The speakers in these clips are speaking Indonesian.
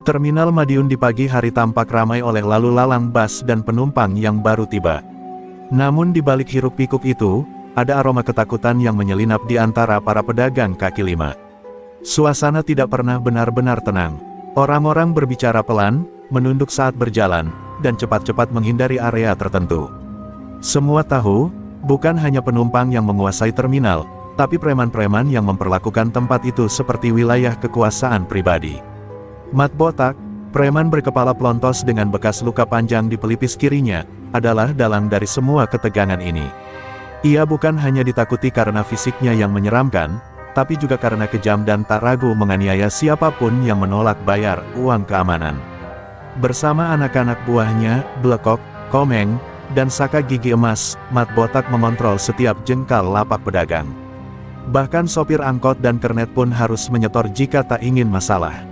Terminal Madiun di pagi hari tampak ramai oleh lalu lalang bus dan penumpang yang baru tiba. Namun di balik hiruk-pikuk itu, ada aroma ketakutan yang menyelinap di antara para pedagang kaki lima. Suasana tidak pernah benar-benar tenang. Orang-orang berbicara pelan, menunduk saat berjalan, dan cepat-cepat menghindari area tertentu. Semua tahu, bukan hanya penumpang yang menguasai terminal, tapi preman-preman yang memperlakukan tempat itu seperti wilayah kekuasaan pribadi. Mat Botak, preman berkepala pelontos dengan bekas luka panjang di pelipis kirinya, adalah dalang dari semua ketegangan ini. Ia bukan hanya ditakuti karena fisiknya yang menyeramkan, tapi juga karena kejam dan tak ragu menganiaya siapapun yang menolak bayar uang keamanan. Bersama anak-anak buahnya, Blekok, Komeng, dan Saka Gigi Emas, Mat Botak mengontrol setiap jengkal lapak pedagang. Bahkan sopir angkot dan kernet pun harus menyetor jika tak ingin masalah.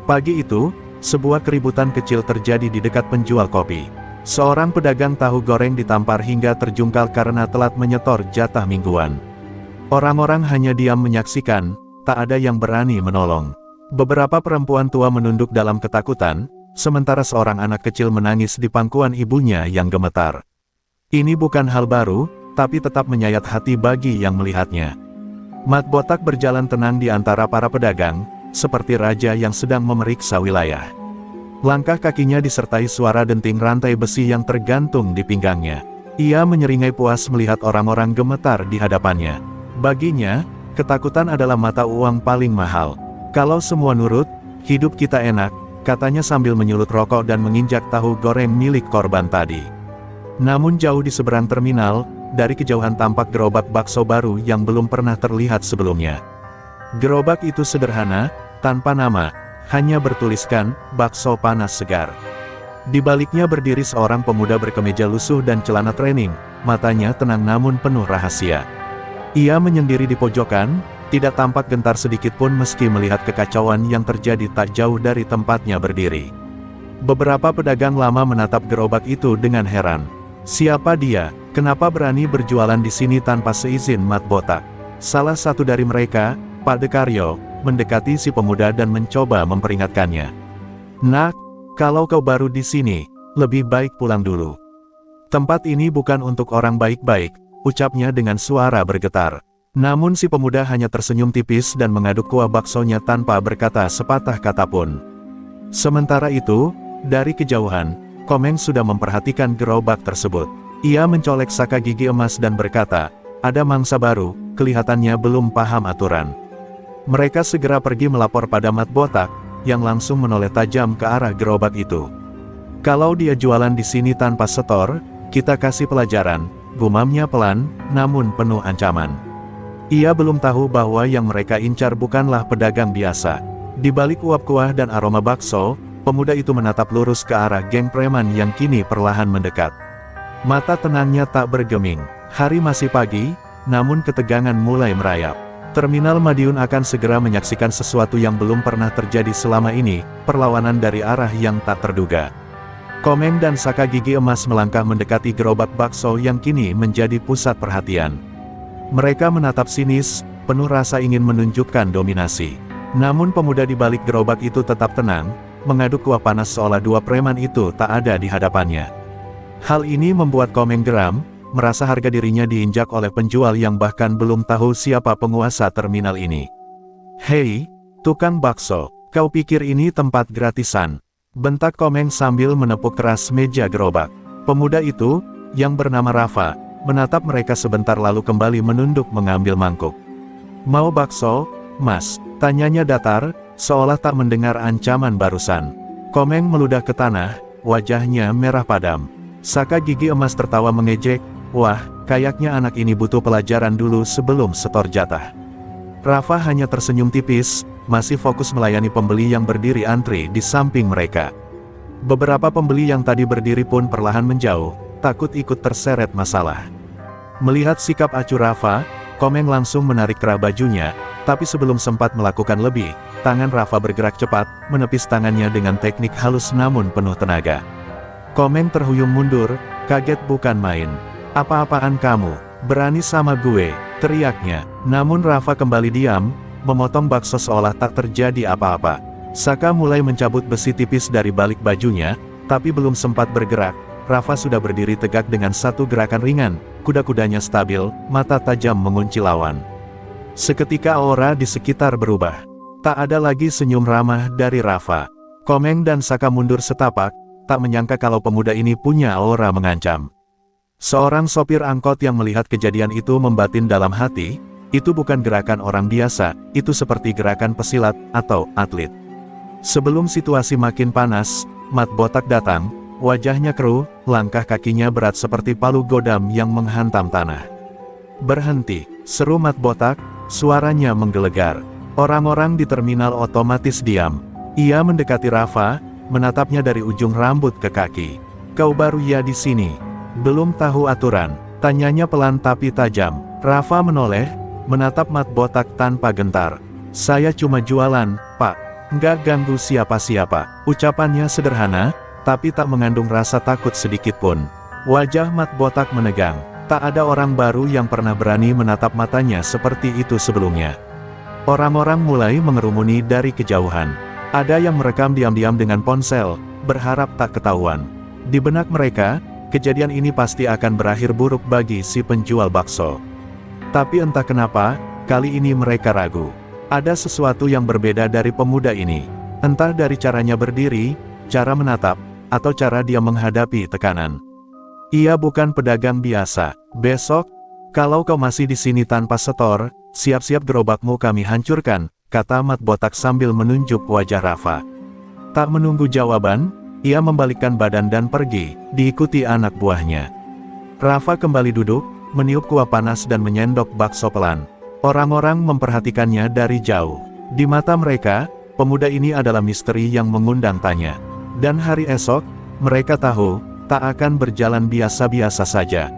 Pagi itu, sebuah keributan kecil terjadi di dekat penjual kopi. Seorang pedagang tahu goreng ditampar hingga terjungkal karena telat menyetor jatah mingguan. Orang-orang hanya diam menyaksikan, tak ada yang berani menolong. Beberapa perempuan tua menunduk dalam ketakutan, sementara seorang anak kecil menangis di pangkuan ibunya yang gemetar. Ini bukan hal baru, tapi tetap menyayat hati bagi yang melihatnya. Mat Botak berjalan tenang di antara para pedagang, seperti raja yang sedang memeriksa wilayah. Langkah kakinya disertai suara denting rantai besi yang tergantung di pinggangnya. Ia menyeringai puas melihat orang-orang gemetar di hadapannya. Baginya, ketakutan adalah mata uang paling mahal. Kalau semua nurut, hidup kita enak, katanya sambil menyulut rokok dan menginjak tahu goreng milik korban tadi. Namun jauh di seberang terminal, dari kejauhan tampak gerobak bakso baru yang belum pernah terlihat sebelumnya. Gerobak itu sederhana, tanpa nama, hanya bertuliskan, bakso panas segar. Di baliknya berdiri seorang pemuda berkemeja lusuh dan celana training, matanya tenang namun penuh rahasia. Ia menyendiri di pojokan, tidak tampak gentar sedikit pun meski melihat kekacauan yang terjadi tak jauh dari tempatnya berdiri. Beberapa pedagang lama menatap gerobak itu dengan heran. Siapa dia? Kenapa berani berjualan di sini tanpa seizin Mat Botak? Salah satu dari mereka, Pak Dekaryo, mendekati si pemuda dan mencoba memperingatkannya. Nak, kalau kau baru di sini, lebih baik pulang dulu. Tempat ini bukan untuk orang baik-baik, ucapnya dengan suara bergetar. Namun si pemuda hanya tersenyum tipis dan mengaduk kuah baksonya tanpa berkata sepatah kata pun. Sementara itu, dari kejauhan, Komeng sudah memperhatikan gerobak tersebut. Ia mencolek Saka Gigi Emas dan berkata, ada mangsa baru, kelihatannya belum paham aturan. Mereka segera pergi melapor pada Mat Botak, yang langsung menoleh tajam ke arah gerobak itu. Kalau dia jualan di sini tanpa setor, kita kasih pelajaran, gumamnya pelan, namun penuh ancaman. Ia belum tahu bahwa yang mereka incar bukanlah pedagang biasa. Di balik uap kuah dan aroma bakso, pemuda itu menatap lurus ke arah geng preman yang kini perlahan mendekat. Mata tenangnya tak bergeming. Hari masih pagi, namun ketegangan mulai merayap. Terminal Madiun akan segera menyaksikan sesuatu yang belum pernah terjadi selama ini, perlawanan dari arah yang tak terduga. Komeng dan Saka Gigi Emas melangkah mendekati gerobak bakso yang kini menjadi pusat perhatian. Mereka menatap sinis, penuh rasa ingin menunjukkan dominasi. Namun pemuda di balik gerobak itu tetap tenang, mengaduk kuah panas seolah dua preman itu tak ada di hadapannya. Hal ini membuat Komeng geram, merasa harga dirinya diinjak oleh penjual yang bahkan belum tahu siapa penguasa terminal ini. Hei, tukang bakso, kau pikir ini tempat gratisan? Bentak Komeng sambil menepuk keras meja gerobak. Pemuda itu, yang bernama Rafa, menatap mereka sebentar lalu kembali menunduk mengambil mangkuk. Mau bakso, Mas? Tanyanya datar, seolah tak mendengar ancaman barusan. Komeng meludah ke tanah, wajahnya merah padam. Saka Gigi Emas tertawa mengejek, wah, kayaknya anak ini butuh pelajaran dulu sebelum setor jatah. Rafa hanya tersenyum tipis, masih fokus melayani pembeli yang berdiri antri di samping mereka. Beberapa pembeli yang tadi berdiri pun perlahan menjauh, takut ikut terseret masalah. Melihat sikap acuh Rafa, Komeng langsung menarik kerah bajunya, tapi sebelum sempat melakukan lebih, tangan Rafa bergerak cepat, menepis tangannya dengan teknik halus namun penuh tenaga. Komeng terhuyung mundur, kaget bukan main. Apa-apaan kamu? Berani sama gue? Teriaknya. Namun Rafa kembali diam, memotong bakso seolah tak terjadi apa-apa. Saka mulai mencabut besi tipis dari balik bajunya, tapi belum sempat bergerak, Rafa sudah berdiri tegak dengan satu gerakan ringan, kuda-kudanya stabil, mata tajam mengunci lawan. Seketika aura di sekitar berubah. Tak ada lagi senyum ramah dari Rafa. Komeng dan Saka mundur setapak, tak menyangka kalau pemuda ini punya aura mengancam. Seorang sopir angkot yang melihat kejadian itu membatin dalam hati, itu bukan gerakan orang biasa, itu seperti gerakan pesilat atau atlet. Sebelum situasi makin panas, Mat Botak datang, wajahnya keruh, langkah kakinya berat seperti palu godam yang menghantam tanah. "Berhenti," seru Mat Botak, suaranya menggelegar. Orang-orang di terminal otomatis diam. Ia mendekati Rafa, menatapnya dari ujung rambut ke kaki. "Kau baru ya di sini? Belum tahu aturan?" tanyanya pelan tapi tajam. Rafa menoleh, menatap Mat Botak tanpa gentar. "Saya cuma jualan, Pak. Nggak ganggu siapa-siapa." Ucapannya sederhana, tapi tak mengandung rasa takut sedikit pun. Wajah Mat Botak menegang. Tak ada orang baru yang pernah berani menatap matanya seperti itu sebelumnya. Orang-orang mulai mengerumuni dari kejauhan. Ada yang merekam diam-diam dengan ponsel, berharap tak ketahuan. Di benak mereka, kejadian ini pasti akan berakhir buruk bagi si penjual bakso. Tapi entah kenapa, kali ini mereka ragu. Ada sesuatu yang berbeda dari pemuda ini. Entah dari caranya berdiri, cara menatap, atau cara dia menghadapi tekanan. "Ia bukan pedagang biasa. Besok, kalau kau masih di sini tanpa setor, siap-siap gerobakmu kami hancurkan," kata Mat Botak sambil menunjuk wajah Rafa. Tak menunggu jawaban, ia membalikkan badan dan pergi, diikuti anak buahnya. Rafa kembali duduk, meniup kuah panas dan menyendok bakso pelan. Orang-orang memperhatikannya dari jauh. Di mata mereka, pemuda ini adalah misteri yang mengundang tanya. Dan hari esok, mereka tahu, tak akan berjalan biasa-biasa saja.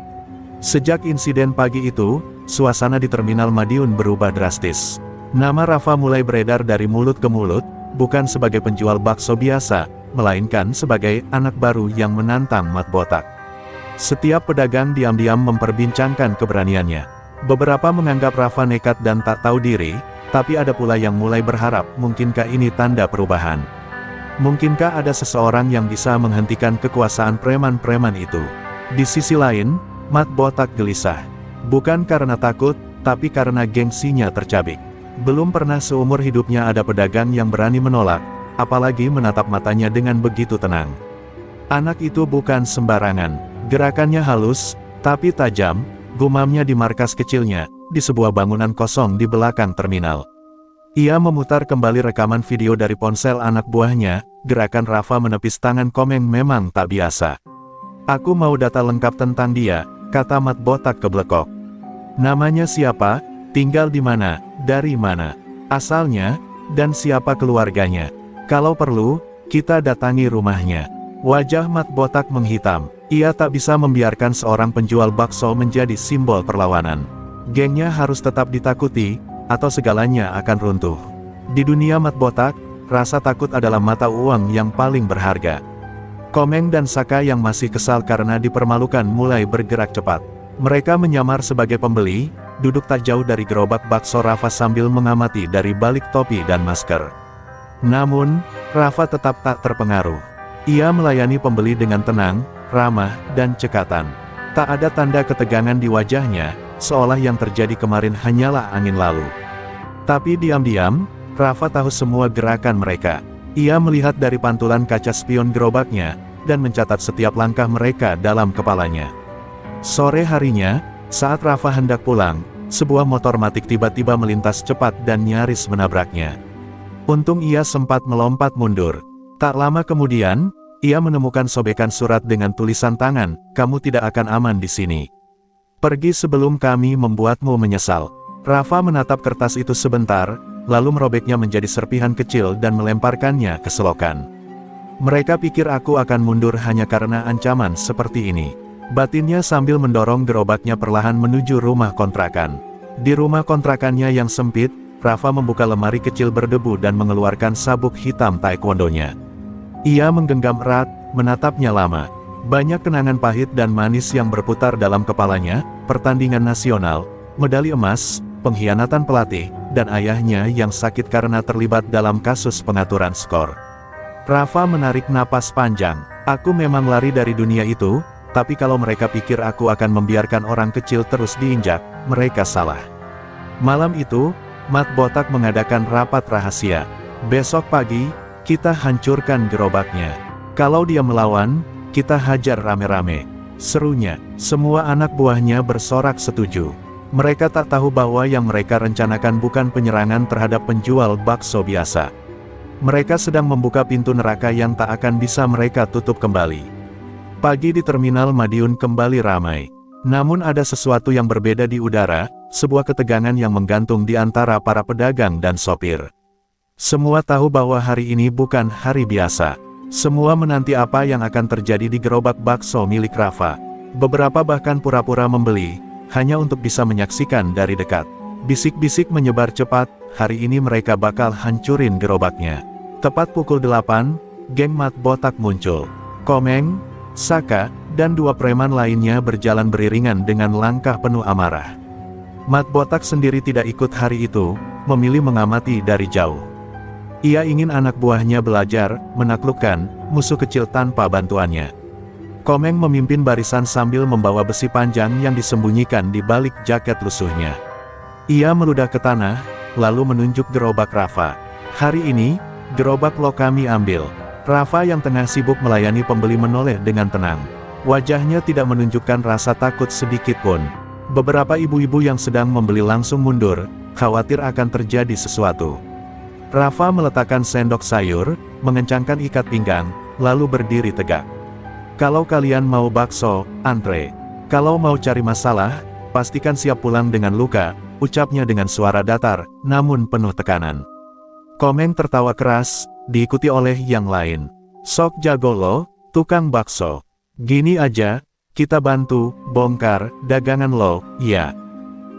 Sejak insiden pagi itu, suasana di Terminal Madiun berubah drastis. Nama Rafa mulai beredar dari mulut ke mulut, bukan sebagai penjual bakso biasa, melainkan sebagai anak baru yang menantang Mat Botak. Setiap pedagang diam-diam memperbincangkan keberaniannya. Beberapa menganggap Rafa nekat dan tak tahu diri, tapi ada pula yang mulai berharap, mungkinkah ini tanda perubahan? Mungkinkah ada seseorang yang bisa menghentikan kekuasaan preman-preman itu? Di sisi lain, Mat Botak gelisah. Bukan karena takut, tapi karena gengsinya tercabik. Belum pernah seumur hidupnya ada pedagang yang berani menolak, apalagi menatap matanya dengan begitu tenang. Anak itu bukan sembarangan. Gerakannya halus, tapi tajam, gumamnya di markas kecilnya, di sebuah bangunan kosong di belakang terminal. Ia memutar kembali rekaman video dari ponsel anak buahnya, gerakan Rafa menepis tangan Komeng memang tak biasa. "Aku mau data lengkap tentang dia," kata Mat Botak keblekok. "Namanya siapa, tinggal di mana, dari mana, asalnya, dan siapa keluarganya. Kalau perlu, kita datangi rumahnya." Wajah Mat Botak menghitam. Ia tak bisa membiarkan seorang penjual bakso menjadi simbol perlawanan. Gengnya harus tetap ditakuti, atau segalanya akan runtuh. Di dunia Mat Botak, rasa takut adalah mata uang yang paling berharga. Komeng dan Saka yang masih kesal karena dipermalukan mulai bergerak cepat. Mereka menyamar sebagai pembeli, duduk tak jauh dari gerobak bakso Rafa sambil mengamati dari balik topi dan masker. Namun, Rafa tetap tak terpengaruh. Ia melayani pembeli dengan tenang, ramah, dan cekatan. Tak ada tanda ketegangan di wajahnya, seolah yang terjadi kemarin hanyalah angin lalu. Tapi diam-diam, Rafa tahu semua gerakan mereka. Ia melihat dari pantulan kaca spion gerobaknya, dan mencatat setiap langkah mereka dalam kepalanya. Sore harinya, saat Rafa hendak pulang, sebuah motor matic tiba-tiba melintas cepat dan nyaris menabraknya. Untung ia sempat melompat mundur. Tak lama kemudian, ia menemukan sobekan surat dengan tulisan tangan, "Kamu tidak akan aman di sini. Pergi sebelum kami membuatmu menyesal." Rafa menatap kertas itu sebentar, lalu merobeknya menjadi serpihan kecil dan melemparkannya ke selokan. "Mereka pikir aku akan mundur hanya karena ancaman seperti ini," batinnya sambil mendorong gerobaknya perlahan menuju rumah kontrakan. Di rumah kontrakannya yang sempit, Rafa membuka lemari kecil berdebu dan mengeluarkan sabuk hitam taekwondonya. Ia menggenggam erat, menatapnya lama. Banyak kenangan pahit dan manis yang berputar dalam kepalanya, pertandingan nasional, medali emas, pengkhianatan pelatih, dan ayahnya yang sakit karena terlibat dalam kasus pengaturan skor. Rafa menarik napas panjang. Aku memang lari dari dunia itu, tapi kalau mereka pikir aku akan membiarkan orang kecil terus diinjak, mereka salah. Malam itu, Mat Botak mengadakan rapat rahasia. Besok pagi, kita hancurkan gerobaknya. Kalau dia melawan, kita hajar rame-rame. Serunya, semua anak buahnya bersorak setuju. Mereka tak tahu bahwa yang mereka rencanakan bukan penyerangan terhadap penjual bakso biasa. Mereka sedang membuka pintu neraka yang tak akan bisa mereka tutup kembali. Pagi di Terminal Madiun kembali ramai. Namun ada sesuatu yang berbeda di udara, sebuah ketegangan yang menggantung di antara para pedagang dan sopir. Semua tahu bahwa hari ini bukan hari biasa. Semua menanti apa yang akan terjadi di gerobak bakso milik Rafa. Beberapa bahkan pura-pura membeli, hanya untuk bisa menyaksikan dari dekat. Bisik-bisik menyebar cepat, hari ini mereka bakal hancurin gerobaknya. Tepat pukul 8, geng Mat Botak muncul. Komeng, Saka, dan dua preman lainnya berjalan beriringan dengan langkah penuh amarah. Mat Botak sendiri tidak ikut hari itu, memilih mengamati dari jauh. Ia ingin anak buahnya belajar, menaklukkan, musuh kecil tanpa bantuannya. Komeng memimpin barisan sambil membawa besi panjang yang disembunyikan di balik jaket lusuhnya. Ia meludah ke tanah, lalu menunjuk gerobak Rafa. Hari ini, gerobak lo kami ambil. Rafa yang tengah sibuk melayani pembeli menoleh dengan tenang. Wajahnya tidak menunjukkan rasa takut sedikit pun. Beberapa ibu-ibu yang sedang membeli langsung mundur, khawatir akan terjadi sesuatu. Rafa meletakkan sendok sayur, mengencangkan ikat pinggang, lalu berdiri tegak. Kalau kalian mau bakso, antre. Kalau mau cari masalah, pastikan siap pulang dengan luka, ucapnya dengan suara datar, namun penuh tekanan. Komeng tertawa keras, diikuti oleh yang lain. Sok jago lo, tukang bakso. Gini aja, kita bantu, bongkar, dagangan lo, ya.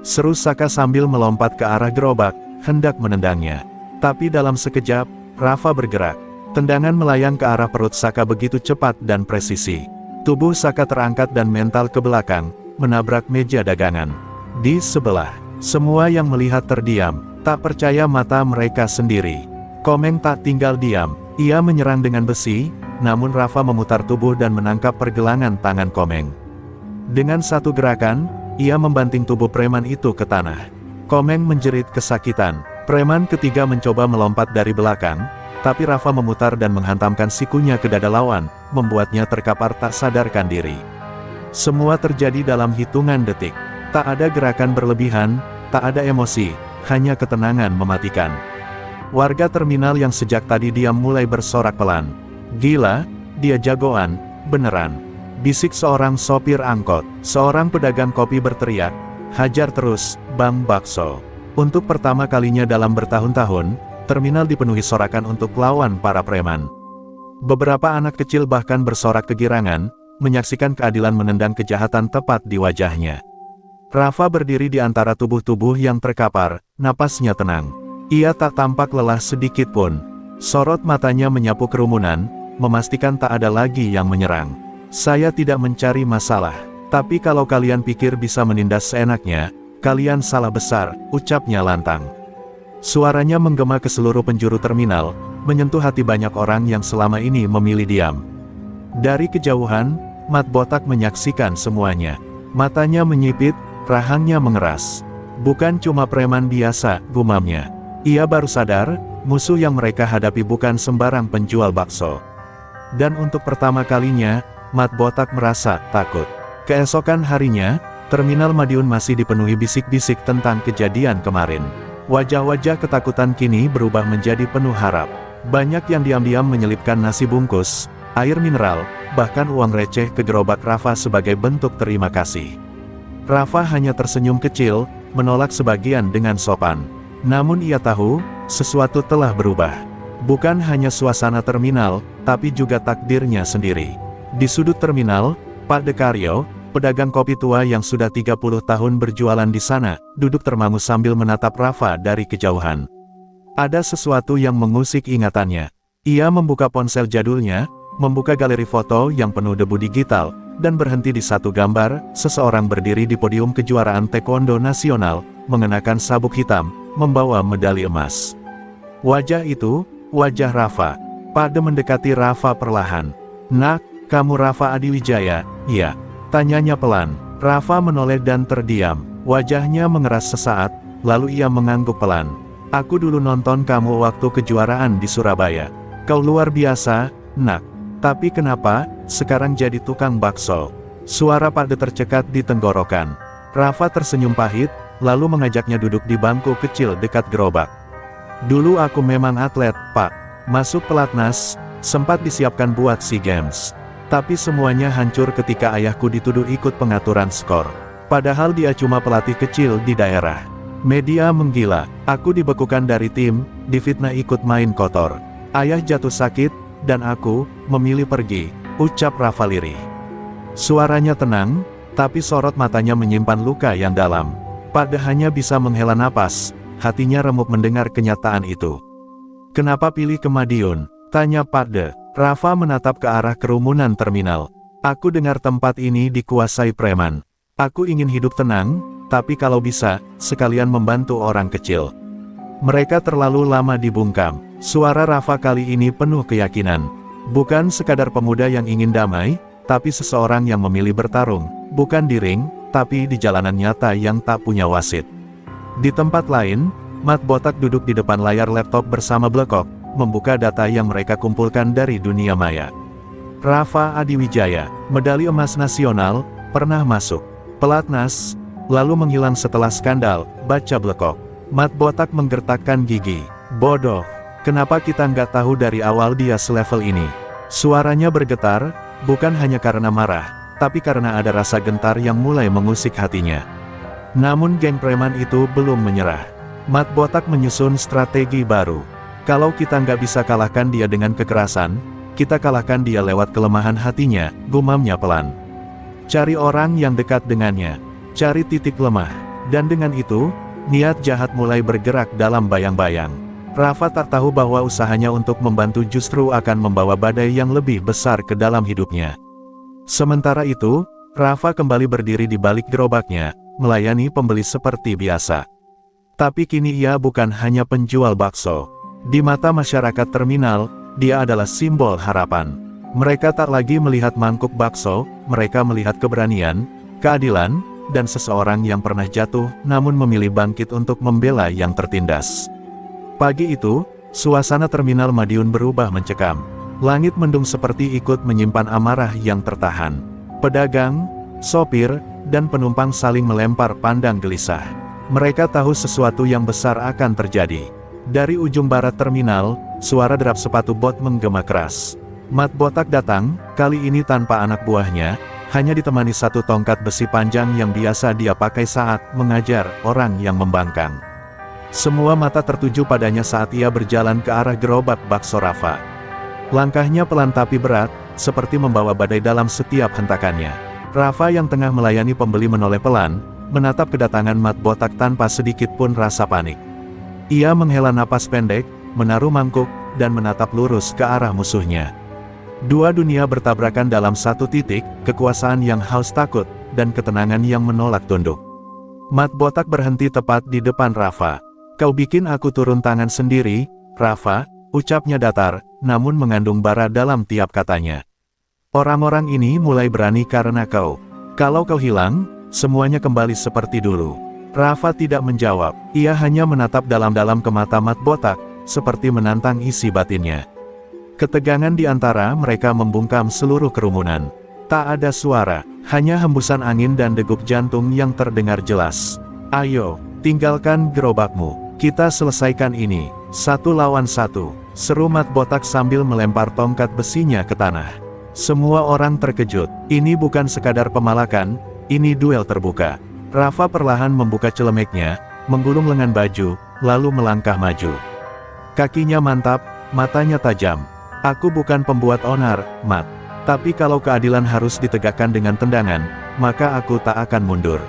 Seru Saka sambil melompat ke arah gerobak, hendak menendangnya. Tapi dalam sekejap, Rafa bergerak. Tendangan melayang ke arah perut Saka begitu cepat dan presisi. Tubuh Saka terangkat dan mental ke belakang, menabrak meja dagangan. Di sebelah, semua yang melihat terdiam, tak percaya mata mereka sendiri. Komeng tak tinggal diam, ia menyerang dengan besi, namun Rafa memutar tubuh dan menangkap pergelangan tangan Komeng. Dengan satu gerakan, ia membanting tubuh preman itu ke tanah. Komeng menjerit kesakitan. Preman ketiga mencoba melompat dari belakang, tapi Rafa memutar dan menghantamkan sikunya ke dada lawan, membuatnya terkapar tak sadarkan diri. Semua terjadi dalam hitungan detik. Tak ada gerakan berlebihan, tak ada emosi, hanya ketenangan mematikan. Warga terminal yang sejak tadi diam mulai bersorak pelan. Gila, dia jagoan, beneran. Bisik seorang sopir angkot. Seorang pedagang kopi berteriak, hajar terus, Bang Bakso. Untuk pertama kalinya dalam bertahun-tahun, terminal dipenuhi sorakan untuk lawan para preman. Beberapa anak kecil bahkan bersorak kegirangan, menyaksikan keadilan menendang kejahatan tepat di wajahnya. Rafa berdiri di antara tubuh-tubuh yang terkapar, napasnya tenang. Ia tak tampak lelah sedikit pun. Sorot matanya menyapu kerumunan, memastikan tak ada lagi yang menyerang. Saya tidak mencari masalah, tapi kalau kalian pikir bisa menindas seenaknya, kalian salah besar, ucapnya lantang. Suaranya menggema ke seluruh penjuru terminal, menyentuh hati banyak orang yang selama ini memilih diam. Dari kejauhan, Mat Botak menyaksikan semuanya. Matanya menyipit, rahangnya mengeras. Bukan cuma preman biasa, gumamnya. Ia baru sadar, musuh yang mereka hadapi bukan sembarang penjual bakso. Dan untuk pertama kalinya, Mat Botak merasa takut. Keesokan harinya, Terminal Madiun masih dipenuhi bisik-bisik tentang kejadian kemarin. Wajah-wajah ketakutan kini berubah menjadi penuh harap. Banyak yang diam-diam menyelipkan nasi bungkus, air mineral, bahkan uang receh ke gerobak Rafa sebagai bentuk terima kasih. Rafa hanya tersenyum kecil, menolak sebagian dengan sopan. Namun ia tahu, sesuatu telah berubah. Bukan hanya suasana terminal, tapi juga takdirnya sendiri. Di sudut terminal, Pak Dekaryo, pedagang kopi tua yang sudah 30 tahun berjualan di sana, duduk termangu sambil menatap Rafa dari kejauhan. Ada sesuatu yang mengusik ingatannya. Ia membuka ponsel jadulnya, membuka galeri foto yang penuh debu digital, dan berhenti di satu gambar, seseorang berdiri di podium kejuaraan taekwondo nasional, mengenakan sabuk hitam, membawa medali emas. Wajah itu, wajah Rafa. Pade mendekati Rafa perlahan. "Nak, kamu Rafa Adiwijaya?" "Iya," tanyanya pelan. Rafa menoleh dan terdiam. Wajahnya mengeras sesaat, lalu ia mengangguk pelan. "Aku dulu nonton kamu waktu kejuaraan di Surabaya. Kau luar biasa, Nak. Tapi kenapa, sekarang jadi tukang bakso?" Suara Pade tercekat di tenggorokan. Rafa tersenyum pahit, lalu mengajaknya duduk di bangku kecil dekat gerobak. "Dulu aku memang atlet, Pak. Masuk pelatnas, sempat disiapkan buat SEA Games. Tapi semuanya hancur ketika ayahku dituduh ikut pengaturan skor. Padahal dia cuma pelatih kecil di daerah. Media menggila, aku dibekukan dari tim, difitnah ikut main kotor. Ayah jatuh sakit, dan aku memilih pergi," ucap Rafa lirih. Suaranya tenang, tapi sorot matanya menyimpan luka yang dalam. Pade hanya bisa menghela napas, hatinya remuk mendengar kenyataan itu. "Kenapa pilih ke Madiun?" tanya Pade. Rafa menatap ke arah kerumunan terminal. "Aku dengar tempat ini dikuasai preman. Aku ingin hidup tenang, tapi kalau bisa, sekalian membantu orang kecil." Mereka terlalu lama dibungkam. Suara Rafa kali ini penuh keyakinan. Bukan sekadar pemuda yang ingin damai, tapi seseorang yang memilih bertarung, bukan di ring, tapi di jalanan nyata yang tak punya wasit. Di tempat lain, Mat Botak duduk di depan layar laptop bersama Blekok, membuka data yang mereka kumpulkan dari dunia maya. Rafa Adiwijaya, medali emas nasional, pernah masuk pelatnas, lalu menghilang setelah skandal, baca Blekok. Mat Botak menggertakkan gigi. "Bodoh, kenapa kita nggak tahu dari awal dia selevel ini?" Suaranya bergetar, bukan hanya karena marah, tapi karena ada rasa gentar yang mulai mengusik hatinya. Namun geng preman itu belum menyerah. Mat Botak menyusun strategi baru. "Kalau kita nggak bisa kalahkan dia dengan kekerasan, kita kalahkan dia lewat kelemahan hatinya," gumamnya pelan. "Cari orang yang dekat dengannya, cari titik lemah, dan dengan itu, niat jahat mulai bergerak dalam bayang-bayang." Rafa tak tahu bahwa usahanya untuk membantu justru akan membawa badai yang lebih besar ke dalam hidupnya. Sementara itu, Rafa kembali berdiri di balik gerobaknya, melayani pembeli seperti biasa. Tapi kini ia bukan hanya penjual bakso. Di mata masyarakat terminal, dia adalah simbol harapan. Mereka tak lagi melihat mangkuk bakso, mereka melihat keberanian, keadilan, dan seseorang yang pernah jatuh namun memilih bangkit untuk membela yang tertindas. Pagi itu, suasana terminal Madiun berubah mencekam. Langit mendung seperti ikut menyimpan amarah yang tertahan. Pedagang, sopir, dan penumpang saling melempar pandang gelisah. Mereka tahu sesuatu yang besar akan terjadi. Dari ujung barat terminal, suara derap sepatu bot menggema keras. Mat Botak datang, kali ini tanpa anak buahnya, hanya ditemani satu tongkat besi panjang yang biasa dia pakai saat mengajar orang yang membangkang. Semua mata tertuju padanya saat ia berjalan ke arah gerobak bakso Rafa. Langkahnya pelan tapi berat, seperti membawa badai dalam setiap hentakannya. Rafa yang tengah melayani pembeli menoleh pelan, menatap kedatangan Mat Botak tanpa sedikit pun rasa panik. Ia menghela napas pendek, menaruh mangkuk, dan menatap lurus ke arah musuhnya. Dua dunia bertabrakan dalam satu titik, kekuasaan yang haus takut, dan ketenangan yang menolak tunduk. Mat Botak berhenti tepat di depan Rafa. "Kau bikin aku turun tangan sendiri, Rafa," ucapnya datar, namun mengandung bara dalam tiap katanya. "Orang-orang ini mulai berani karena kau. Kalau kau hilang, semuanya kembali seperti dulu." Rafa tidak menjawab, ia hanya menatap dalam-dalam ke mata Mat Botak, seperti menantang isi batinnya. Ketegangan di antara mereka membungkam seluruh kerumunan. Tak ada suara, hanya hembusan angin dan degup jantung yang terdengar jelas. "Ayo, tinggalkan gerobakmu. Kita selesaikan ini, 1 lawan 1, seru Mat Botak sambil melempar tongkat besinya ke tanah. Semua orang terkejut, ini bukan sekadar pemalakan, ini duel terbuka. Rafa perlahan membuka celemeknya, menggulung lengan baju, lalu melangkah maju. Kakinya mantap, matanya tajam. "Aku bukan pembuat onar, Mat. Tapi kalau keadilan harus ditegakkan dengan tendangan, maka aku tak akan mundur."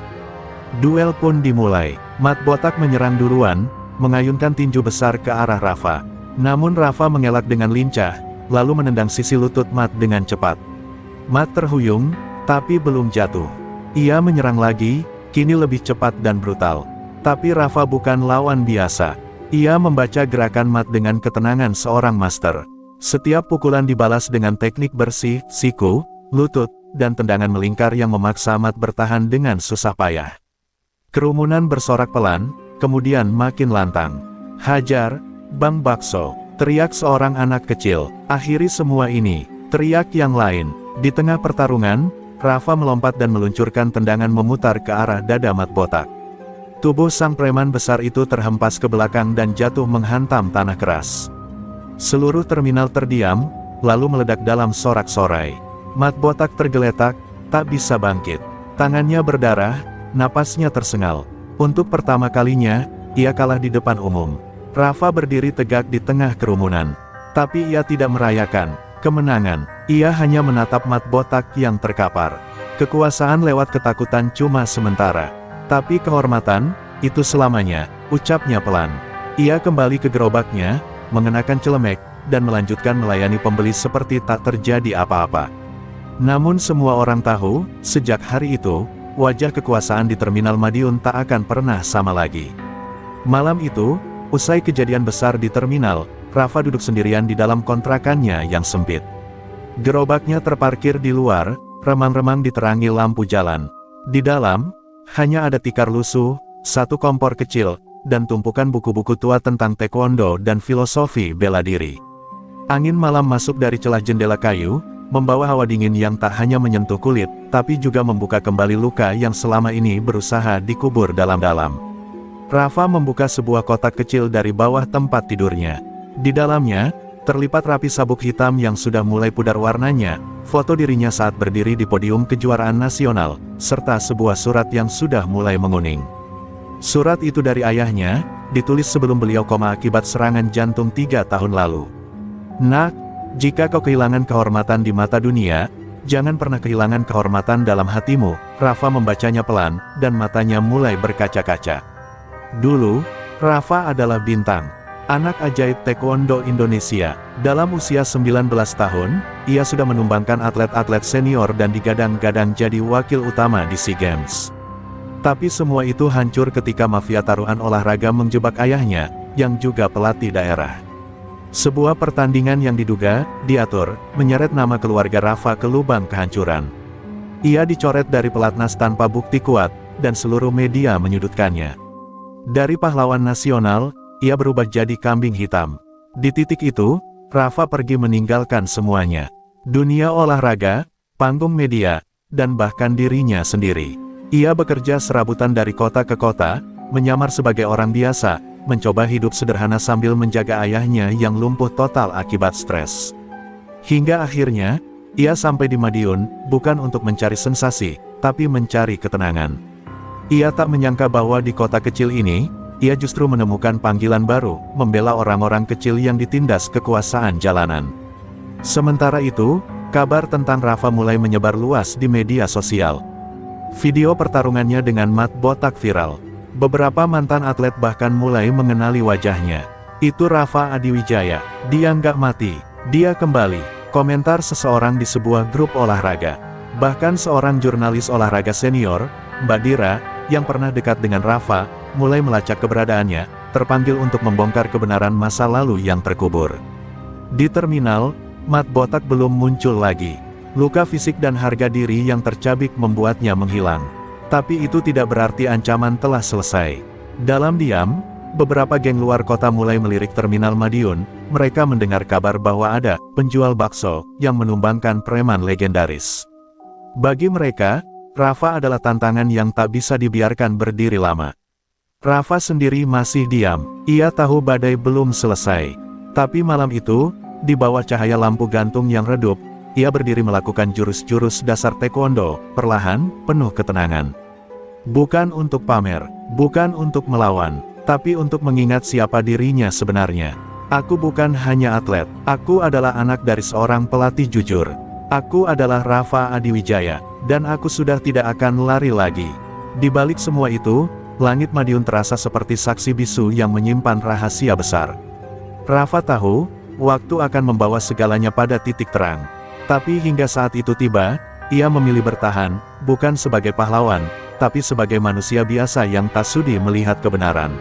Duel pun dimulai. Mat Botak menyerang duluan, mengayunkan tinju besar ke arah Rafa. Namun Rafa mengelak dengan lincah, lalu menendang sisi lutut Mat dengan cepat. Mat terhuyung, tapi belum jatuh. Ia menyerang lagi, kini lebih cepat dan brutal. Tapi Rafa bukan lawan biasa. Ia membaca gerakan mat dengan ketenangan seorang master. Setiap pukulan dibalas dengan teknik bersih, siku, lutut, dan tendangan melingkar yang memaksa mat bertahan dengan susah payah. Kerumunan bersorak pelan, kemudian makin lantang. "Hajar, Bang Bakso!" teriak seorang anak kecil. "Akhiri semua ini!" teriak yang lain. Di tengah pertarungan, Rafa melompat dan meluncurkan tendangan memutar ke arah dada mat botak. Tubuh sang preman besar itu terhempas ke belakang dan jatuh menghantam tanah keras. Seluruh terminal terdiam, lalu meledak dalam sorak-sorai. Mat botak tergeletak, tak bisa bangkit. Tangannya berdarah, napasnya tersengal. Untuk pertama kalinya, ia kalah di depan umum. Rafa berdiri tegak di tengah kerumunan. Tapi ia tidak merayakan kemenangan. Ia hanya menatap mat botak yang terkapar. Kekuasaan lewat ketakutan cuma sementara. Tapi kehormatan, itu selamanya, ucapnya pelan. Ia kembali ke gerobaknya, mengenakan celemek, dan melanjutkan melayani pembeli seperti tak terjadi apa-apa. Namun semua orang tahu, sejak hari itu, wajah kekuasaan di Terminal Madiun tak akan pernah sama lagi. Malam itu, usai kejadian besar di terminal, Rafa duduk sendirian di dalam kontrakannya yang sempit. Gerobaknya terparkir di luar, remang-remang diterangi lampu jalan. Di dalam, hanya ada tikar lusuh, satu kompor kecil, dan tumpukan buku-buku tua tentang taekwondo dan filosofi bela diri. Angin malam masuk dari celah jendela kayu, membawa hawa dingin yang tak hanya menyentuh kulit, tapi juga membuka kembali luka yang selama ini berusaha dikubur dalam-dalam. Rafa membuka sebuah kotak kecil dari bawah tempat tidurnya. Di dalamnya, terlipat rapi sabuk hitam yang sudah mulai pudar warnanya, foto dirinya saat berdiri di podium kejuaraan nasional, serta sebuah surat yang sudah mulai menguning. Surat itu dari ayahnya, ditulis sebelum beliau koma akibat serangan jantung 3 tahun lalu. "Nak, jika kau kehilangan kehormatan di mata dunia, jangan pernah kehilangan kehormatan dalam hatimu." Rafa membacanya pelan, dan matanya mulai berkaca-kaca. Dulu, Rafa adalah bintang. Anak ajaib taekwondo Indonesia. Dalam usia 19 tahun, ia sudah menumbangkan atlet-atlet senior dan digadang-gadang jadi wakil utama di SEA Games. Tapi semua itu hancur ketika mafia taruhan olahraga menjebak ayahnya, yang juga pelatih daerah. Sebuah pertandingan yang diduga, diatur, menyeret nama keluarga Rafa ke lubang kehancuran. Ia dicoret dari pelatnas tanpa bukti kuat, dan seluruh media menyudutkannya. Dari pahlawan nasional, ia berubah jadi kambing hitam. Di titik itu, Rafa pergi meninggalkan semuanya. Dunia olahraga, panggung media, dan bahkan dirinya sendiri. Ia bekerja serabutan dari kota ke kota, menyamar sebagai orang biasa, mencoba hidup sederhana sambil menjaga ayahnya yang lumpuh total akibat stres. Hingga akhirnya, ia sampai di Madiun, bukan untuk mencari sensasi, tapi mencari ketenangan. Ia tak menyangka bahwa di kota kecil ini, ia justru menemukan panggilan baru, membela orang-orang kecil yang ditindas kekuasaan jalanan. Sementara itu, kabar tentang Rafa mulai menyebar luas di media sosial. Video pertarungannya dengan mat botak viral. Beberapa mantan atlet bahkan mulai mengenali wajahnya. "Itu Rafa Adiwijaya, dia nggak mati, dia kembali." Komentar seseorang di sebuah grup olahraga. Bahkan seorang jurnalis olahraga senior, Mbak Dira, yang pernah dekat dengan Rafa, mulai melacak keberadaannya, terpanggil untuk membongkar kebenaran masa lalu yang terkubur. Di terminal, mat botak belum muncul lagi. Luka fisik dan harga diri yang tercabik membuatnya menghilang. Tapi itu tidak berarti ancaman telah selesai. Dalam diam, beberapa geng luar kota mulai melirik Terminal Madiun. Mereka mendengar kabar bahwa ada penjual bakso yang menumbangkan preman legendaris. Bagi mereka, Rafa adalah tantangan yang tak bisa dibiarkan berdiri lama. Rafa sendiri masih diam. Ia tahu badai belum selesai. Tapi malam itu, di bawah cahaya lampu gantung yang redup, ia berdiri melakukan jurus-jurus dasar taekwondo, perlahan, penuh ketenangan. Bukan untuk pamer, bukan untuk melawan, tapi untuk mengingat siapa dirinya sebenarnya. "Aku bukan hanya atlet, aku adalah anak dari seorang pelatih jujur. Aku adalah Rafa Adiwijaya, dan aku sudah tidak akan lari lagi." Di balik semua itu, langit Madiun terasa seperti saksi bisu yang menyimpan rahasia besar. Rafa tahu, waktu akan membawa segalanya pada titik terang. Tapi hingga saat itu tiba, ia memilih bertahan, bukan sebagai pahlawan, tapi sebagai manusia biasa yang tak sudi melihat kebenaran.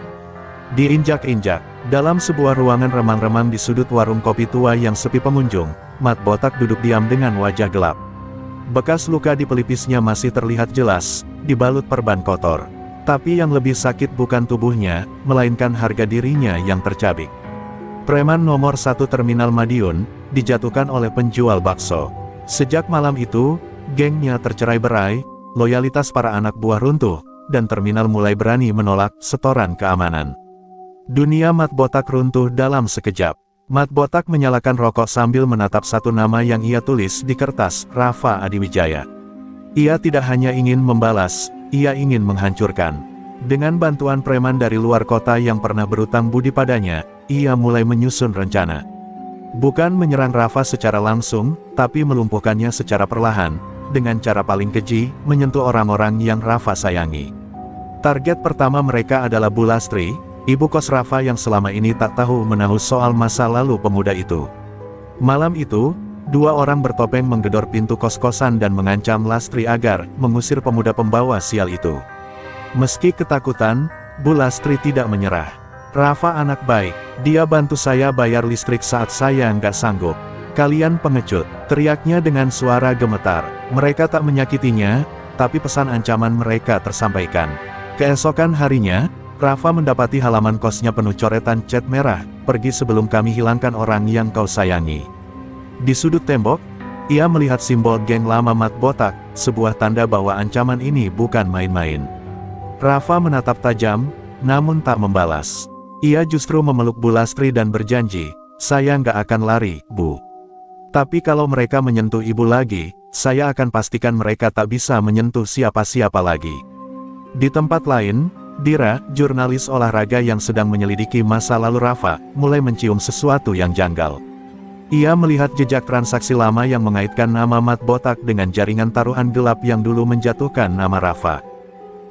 Diinjak-injak, dalam sebuah ruangan remang-remang di sudut warung kopi tua yang sepi pengunjung, Mat Botak duduk diam dengan wajah gelap. Bekas luka di pelipisnya masih terlihat jelas, dibalut perban kotor. Tapi yang lebih sakit bukan tubuhnya, melainkan harga dirinya yang tercabik. Preman nomor 1 Terminal Madiun, dijatuhkan oleh penjual bakso. Sejak malam itu, gengnya tercerai-berai, loyalitas para anak buah runtuh, dan terminal mulai berani menolak setoran keamanan. Dunia Mat Botak runtuh dalam sekejap. Mat Botak menyalakan rokok sambil menatap satu nama yang ia tulis di kertas, Rafa Adiwijaya. Ia tidak hanya ingin membalas, ia ingin menghancurkan. Dengan bantuan preman dari luar kota yang pernah berutang budi padanya, ia mulai menyusun rencana. Bukan menyerang Rafa secara langsung, tapi melumpuhkannya secara perlahan, dengan cara paling keji, menyentuh orang-orang yang Rafa sayangi. Target pertama mereka adalah Bu Lastri, ibu kos Rafa yang selama ini tak tahu menahu soal masa lalu pemuda itu. Malam itu, dua orang bertopeng menggedor pintu kos-kosan dan mengancam Lastri agar mengusir pemuda pembawa sial itu. Meski ketakutan, Bu Lastri tidak menyerah. Rafa anak baik, dia bantu saya bayar listrik saat saya nggak sanggup. Kalian pengecut, teriaknya dengan suara gemetar. Mereka tak menyakitinya, tapi pesan ancaman mereka tersampaikan. Keesokan harinya, Rafa mendapati halaman kosnya penuh coretan cat merah, pergi sebelum kami hilangkan orang yang kau sayangi. Di sudut tembok, ia melihat simbol geng lama Mat Botak, sebuah tanda bahwa ancaman ini bukan main-main. Rafa menatap tajam, namun tak membalas. Ia justru memeluk Bu Lastri dan berjanji, saya nggak akan lari, Bu. Tapi kalau mereka menyentuh ibu lagi, saya akan pastikan mereka tak bisa menyentuh siapa-siapa lagi. Di tempat lain, Dira, jurnalis olahraga yang sedang menyelidiki masa lalu Rafa, mulai mencium sesuatu yang janggal. Ia melihat jejak transaksi lama yang mengaitkan nama Mat Botak dengan jaringan taruhan gelap yang dulu menjatuhkan nama Rafa.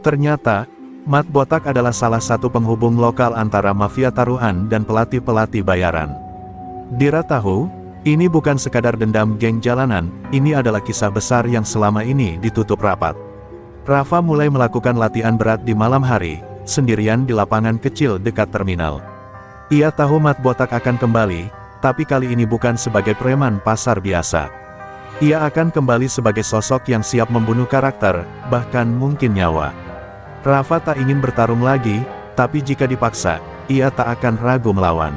Ternyata, Mat Botak adalah salah satu penghubung lokal antara mafia taruhan dan pelatih-pelatih bayaran. Dira tahu, ini bukan sekadar dendam geng jalanan, ini adalah kisah besar yang selama ini ditutup rapat. Rafa mulai melakukan latihan berat di malam hari, sendirian di lapangan kecil dekat terminal. Ia tahu Mat Botak akan kembali, tapi kali ini bukan sebagai preman pasar biasa. Ia akan kembali sebagai sosok yang siap membunuh karakter, bahkan mungkin nyawa. Rafa tak ingin bertarung lagi, tapi jika dipaksa, ia tak akan ragu melawan.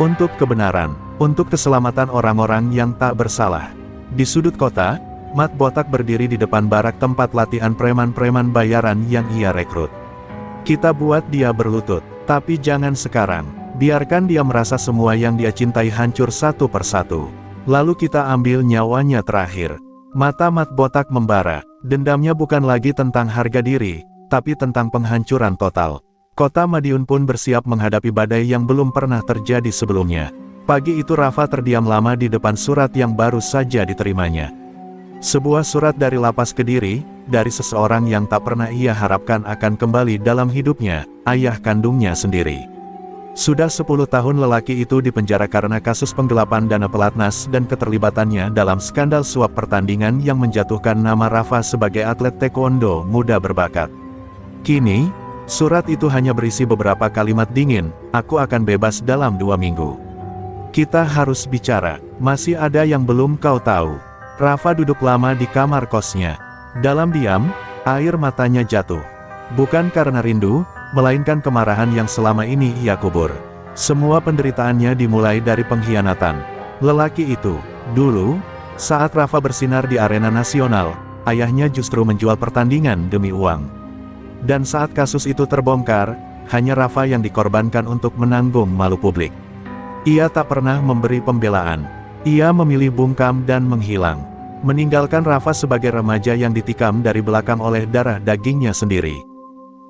Untuk kebenaran, untuk keselamatan orang-orang yang tak bersalah. Di sudut kota, Mat Botak berdiri di depan barak tempat latihan preman-preman bayaran yang ia rekrut. Kita buat dia berlutut, tapi jangan sekarang. Biarkan dia merasa semua yang dia cintai hancur satu persatu. Lalu kita ambil nyawanya terakhir. Mata Mat Botak membara. Dendamnya bukan lagi tentang harga diri, tapi tentang penghancuran total. Kota Madiun pun bersiap menghadapi badai yang belum pernah terjadi sebelumnya. Pagi itu Rafa terdiam lama di depan surat yang baru saja diterimanya. Sebuah surat dari lapas Kediri, dari seseorang yang tak pernah ia harapkan akan kembali dalam hidupnya, ayah kandungnya sendiri. Sudah 10 tahun lelaki itu dipenjara karena kasus penggelapan dana pelatnas dan keterlibatannya dalam skandal suap pertandingan yang menjatuhkan nama Rafa sebagai atlet taekwondo muda berbakat. Kini, surat itu hanya berisi beberapa kalimat dingin, aku akan bebas dalam 2 minggu. Kita harus bicara, masih ada yang belum kau tahu. Rafa duduk lama di kamar kosnya. Dalam diam, air matanya jatuh. Bukan karena rindu, melainkan kemarahan yang selama ini ia kubur. Semua penderitaannya dimulai dari pengkhianatan. Lelaki itu, dulu, saat Rafa bersinar di arena nasional, ayahnya justru menjual pertandingan demi uang. Dan saat kasus itu terbongkar, hanya Rafa yang dikorbankan untuk menanggung malu publik. Ia tak pernah memberi pembelaan. Ia memilih bungkam dan menghilang. Meninggalkan Rafa sebagai remaja yang ditikam dari belakang oleh darah dagingnya sendiri.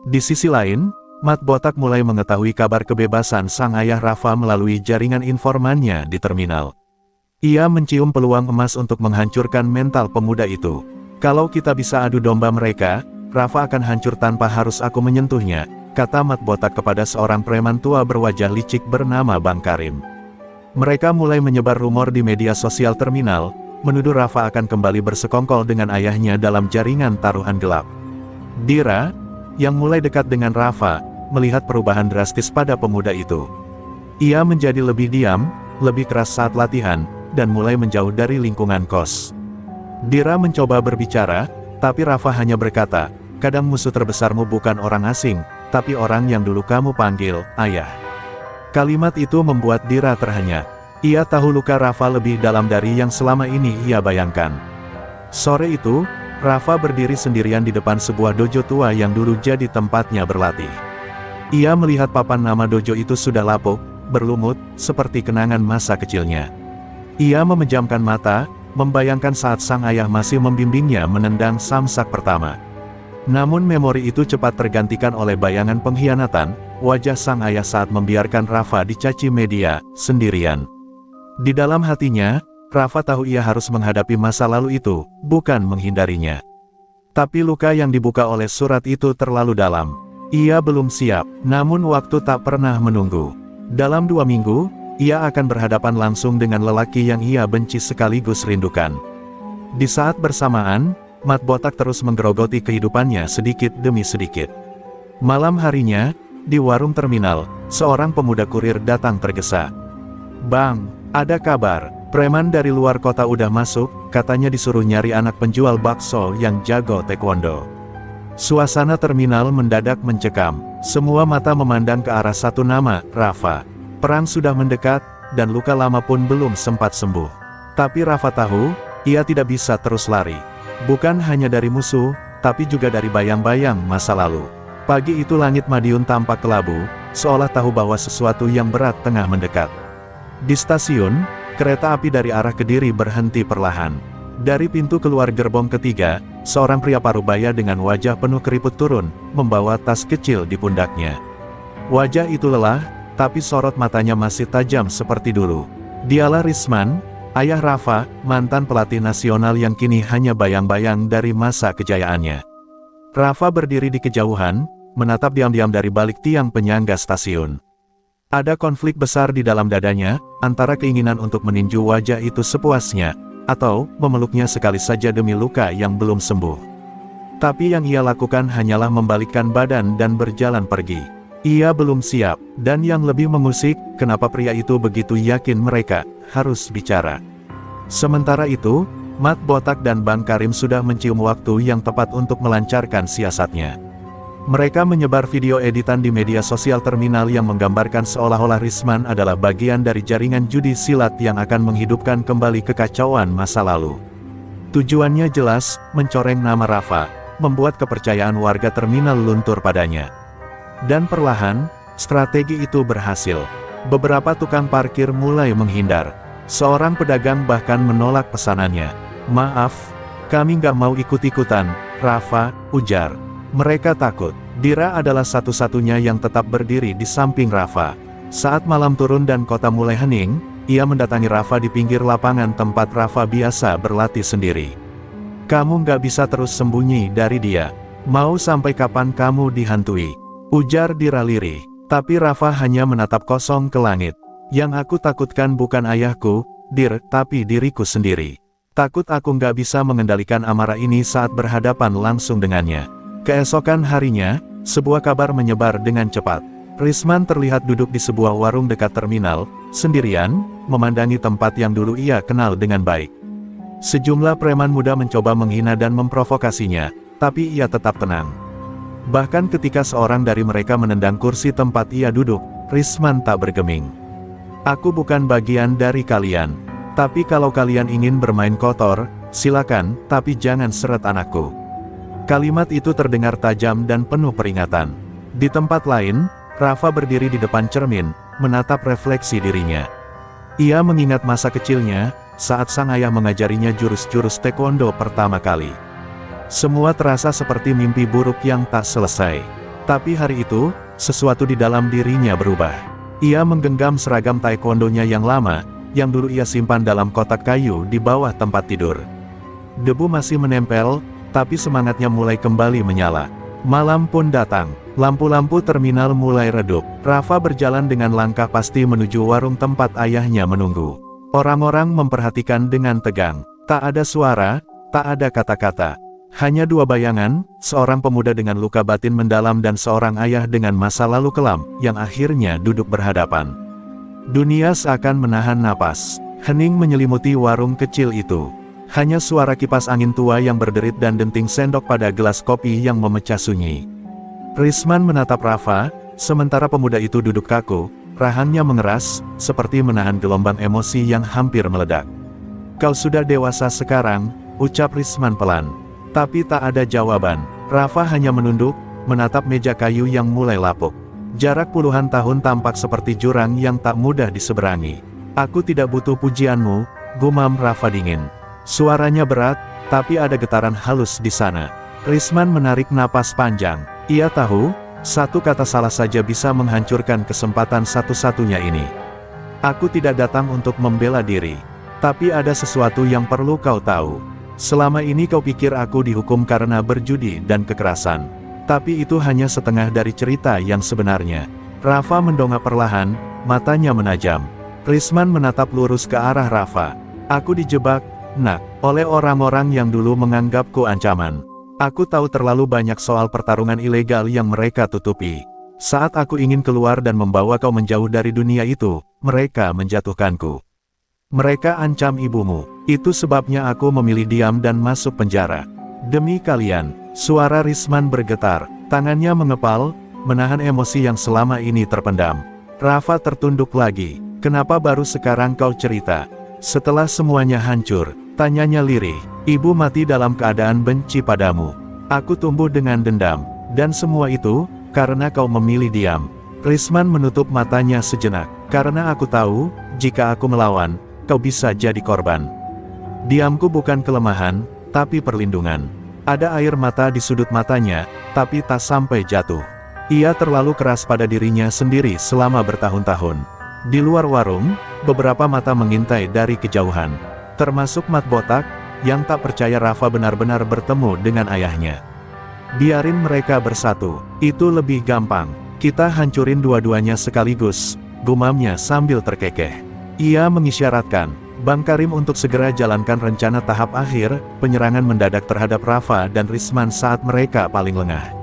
Di sisi lain, Mat Botak mulai mengetahui kabar kebebasan sang ayah Rafa melalui jaringan informannya di terminal. Ia mencium peluang emas untuk menghancurkan mental pemuda itu. Kalau kita bisa adu domba mereka, Rafa akan hancur tanpa harus aku menyentuhnya, kata Mat Botak kepada seorang preman tua berwajah licik bernama Bang Karim. Mereka mulai menyebar rumor di media sosial terminal, menuduh Rafa akan kembali bersekongkol dengan ayahnya dalam jaringan taruhan gelap. Dira, yang mulai dekat dengan Rafa, melihat perubahan drastis pada pemuda itu. Ia menjadi lebih diam, lebih keras saat latihan, dan mulai menjauh dari lingkungan kos. Dira mencoba berbicara, tapi Rafa hanya berkata, "Kadang musuh terbesarmu bukan orang asing, tapi orang yang dulu kamu panggil ayah." Kalimat itu membuat Dira terhenyak. Ia tahu luka Rafa lebih dalam dari yang selama ini ia bayangkan. Sore itu, Rafa berdiri sendirian di depan sebuah dojo tua yang dulu jadi tempatnya berlatih. Ia melihat papan nama dojo itu sudah lapuk, berlumut, seperti kenangan masa kecilnya. Ia memejamkan mata, membayangkan saat sang ayah masih membimbingnya menendang samsak pertama. Namun memori itu cepat tergantikan oleh bayangan pengkhianatan, wajah sang ayah saat membiarkan Rafa dicaci media, sendirian. Di dalam hatinya, Rafa tahu ia harus menghadapi masa lalu itu, bukan menghindarinya. Tapi luka yang dibuka oleh surat itu terlalu dalam. Ia belum siap, namun waktu tak pernah menunggu. Dalam 2 minggu, ia akan berhadapan langsung dengan lelaki yang ia benci sekaligus rindukan. Di saat bersamaan, Mat Botak terus menggerogoti kehidupannya sedikit demi sedikit. Malam harinya, di warung terminal, seorang pemuda kurir datang tergesa. "Bang, ada kabar, preman dari luar kota udah masuk, katanya disuruh nyari anak penjual bakso yang jago taekwondo." Suasana terminal mendadak mencekam, semua mata memandang ke arah satu nama, Rafa. Perang sudah mendekat, dan luka lama pun belum sempat sembuh. Tapi Rafa tahu, ia tidak bisa terus lari. Bukan hanya dari musuh, tapi juga dari bayang-bayang masa lalu. Pagi itu langit Madiun tampak kelabu, seolah tahu bahwa sesuatu yang berat tengah mendekat. Di stasiun, kereta api dari arah Kediri berhenti perlahan. Dari pintu keluar gerbong ketiga, seorang pria parubaya dengan wajah penuh keriput turun, membawa tas kecil di pundaknya. Wajah itu lelah, tapi sorot matanya masih tajam seperti dulu. Dialah Risman, ayah Rafa, mantan pelatih nasional yang kini hanya bayang-bayang dari masa kejayaannya. Rafa berdiri di kejauhan, menatap diam-diam dari balik tiang penyangga stasiun. Ada konflik besar di dalam dadanya, antara keinginan untuk meninju wajah itu sepuasnya, atau memeluknya sekali saja demi luka yang belum sembuh. Tapi yang ia lakukan hanyalah membalikkan badan dan berjalan pergi. Ia belum siap, dan yang lebih mengusik, kenapa pria itu begitu yakin mereka harus bicara. Sementara itu, Mat Botak dan Bang Karim sudah mencium waktu yang tepat untuk melancarkan siasatnya. Mereka menyebar video editan di media sosial terminal yang menggambarkan seolah-olah Risman adalah bagian dari jaringan judi silat yang akan menghidupkan kembali kekacauan masa lalu. Tujuannya jelas, mencoreng nama Rafa, membuat kepercayaan warga terminal luntur padanya. Dan perlahan, strategi itu berhasil. Beberapa tukang parkir mulai menghindar. Seorang pedagang bahkan menolak pesanannya. "Maaf, kami nggak mau ikut-ikutan, Rafa," ujar. Mereka takut. Dira adalah satu-satunya yang tetap berdiri di samping Rafa. Saat malam turun dan kota mulai hening, ia mendatangi Rafa di pinggir lapangan tempat Rafa biasa berlatih sendiri. "Kamu nggak bisa terus sembunyi dari dia. Mau sampai kapan kamu dihantui?" ujar Dira lirih. Tapi Rafa hanya menatap kosong ke langit. "Yang aku takutkan bukan ayahku, Dir, tapi diriku sendiri. Takut aku nggak bisa mengendalikan amarah ini saat berhadapan langsung dengannya." Keesokan harinya, sebuah kabar menyebar dengan cepat. Risman terlihat duduk di sebuah warung dekat terminal, sendirian, memandangi tempat yang dulu ia kenal dengan baik. Sejumlah preman muda mencoba menghina dan memprovokasinya, tapi ia tetap tenang. Bahkan ketika seorang dari mereka menendang kursi tempat ia duduk, Risman tak bergeming. "Aku bukan bagian dari kalian. Tapi kalau kalian ingin bermain kotor, silakan, tapi jangan seret anakku." Kalimat itu terdengar tajam dan penuh peringatan. Di tempat lain, Rafa berdiri di depan cermin, menatap refleksi dirinya. Ia mengingat masa kecilnya, saat sang ayah mengajarinya jurus-jurus taekwondo pertama kali. Semua terasa seperti mimpi buruk yang tak selesai. Tapi hari itu, sesuatu di dalam dirinya berubah. Ia menggenggam seragam taekwondonya yang lama, yang dulu ia simpan dalam kotak kayu di bawah tempat tidur. Debu masih menempel, tapi semangatnya mulai kembali menyala. Malam pun datang. Lampu-lampu terminal mulai redup. Rafa berjalan dengan langkah pasti menuju warung tempat ayahnya menunggu. Orang-orang memperhatikan dengan tegang. Tak ada suara, tak ada kata-kata. Hanya dua bayangan, seorang pemuda dengan luka batin mendalam dan seorang ayah dengan masa lalu kelam, yang akhirnya duduk berhadapan. Dunia seakan menahan napas. Hening menyelimuti warung kecil itu. Hanya suara kipas angin tua yang berderit dan denting sendok pada gelas kopi yang memecah sunyi. Risman menatap Rafa, sementara pemuda itu duduk kaku, rahangnya mengeras, seperti menahan gelombang emosi yang hampir meledak. "Kau sudah dewasa sekarang," ucap Risman pelan. Tapi tak ada jawaban. Rafa hanya menunduk, menatap meja kayu yang mulai lapuk. Jarak puluhan tahun tampak seperti jurang yang tak mudah diseberangi. "Aku tidak butuh pujianmu," gumam Rafa dingin. Suaranya berat, tapi ada getaran halus di sana. Risman menarik napas panjang. Ia tahu, satu kata salah saja bisa menghancurkan kesempatan satu-satunya ini. "Aku tidak datang untuk membela diri. Tapi ada sesuatu yang perlu kau tahu. Selama ini kau pikir aku dihukum karena berjudi dan kekerasan. Tapi itu hanya setengah dari cerita yang sebenarnya." Rafa mendongak perlahan, matanya menajam. Risman menatap lurus ke arah Rafa. "Aku dijebak, Nak, oleh orang-orang yang dulu menganggapku ancaman. Aku tahu terlalu banyak soal pertarungan ilegal yang mereka tutupi. Saat aku ingin keluar dan membawa kau menjauh dari dunia itu, mereka menjatuhkanku. Mereka ancam ibumu. Itu sebabnya aku memilih diam dan masuk penjara. Demi kalian." Suara Risman bergetar, tangannya mengepal, menahan emosi yang selama ini terpendam. Rafa tertunduk lagi. "Kenapa baru sekarang kau cerita? Setelah semuanya hancur?" tanyanya lirih. "Ibu mati dalam keadaan benci padamu. Aku tumbuh dengan dendam. Dan semua itu, karena kau memilih diam." Risman menutup matanya sejenak. "Karena aku tahu, jika aku melawan, kau bisa jadi korban. Diamku bukan kelemahan, tapi perlindungan." Ada air mata di sudut matanya, tapi tak sampai jatuh. Ia terlalu keras pada dirinya sendiri selama bertahun-tahun. Di luar warung, beberapa mata mengintai dari kejauhan. Termasuk Mat Botak, yang tak percaya Rafa benar-benar bertemu dengan ayahnya. "Biarin mereka bersatu, itu lebih gampang. Kita hancurin dua-duanya sekaligus," gumamnya sambil terkekeh. Ia mengisyaratkan Bang Karim untuk segera jalankan rencana tahap akhir, penyerangan mendadak terhadap Rafa dan Risman saat mereka paling lengah.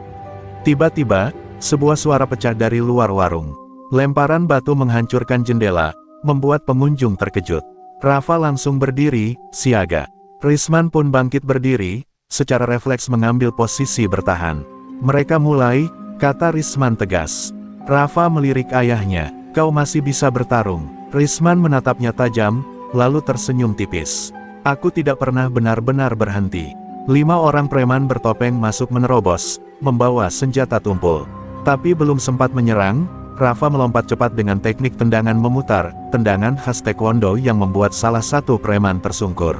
Tiba-tiba, sebuah suara pecah dari luar warung. Lemparan batu menghancurkan jendela, membuat pengunjung terkejut. Rafa langsung berdiri, siaga. Risman pun bangkit berdiri, secara refleks mengambil posisi bertahan. "Mereka mulai," kata Risman tegas. Rafa melirik ayahnya. "Kau masih bisa bertarung." Risman menatapnya tajam, lalu tersenyum tipis. "Aku tidak pernah benar-benar berhenti." 5 orang preman bertopeng masuk menerobos, membawa senjata tumpul. Tapi belum sempat menyerang, Rafa melompat cepat dengan teknik tendangan memutar, tendangan khas taekwondo yang membuat salah satu preman tersungkur.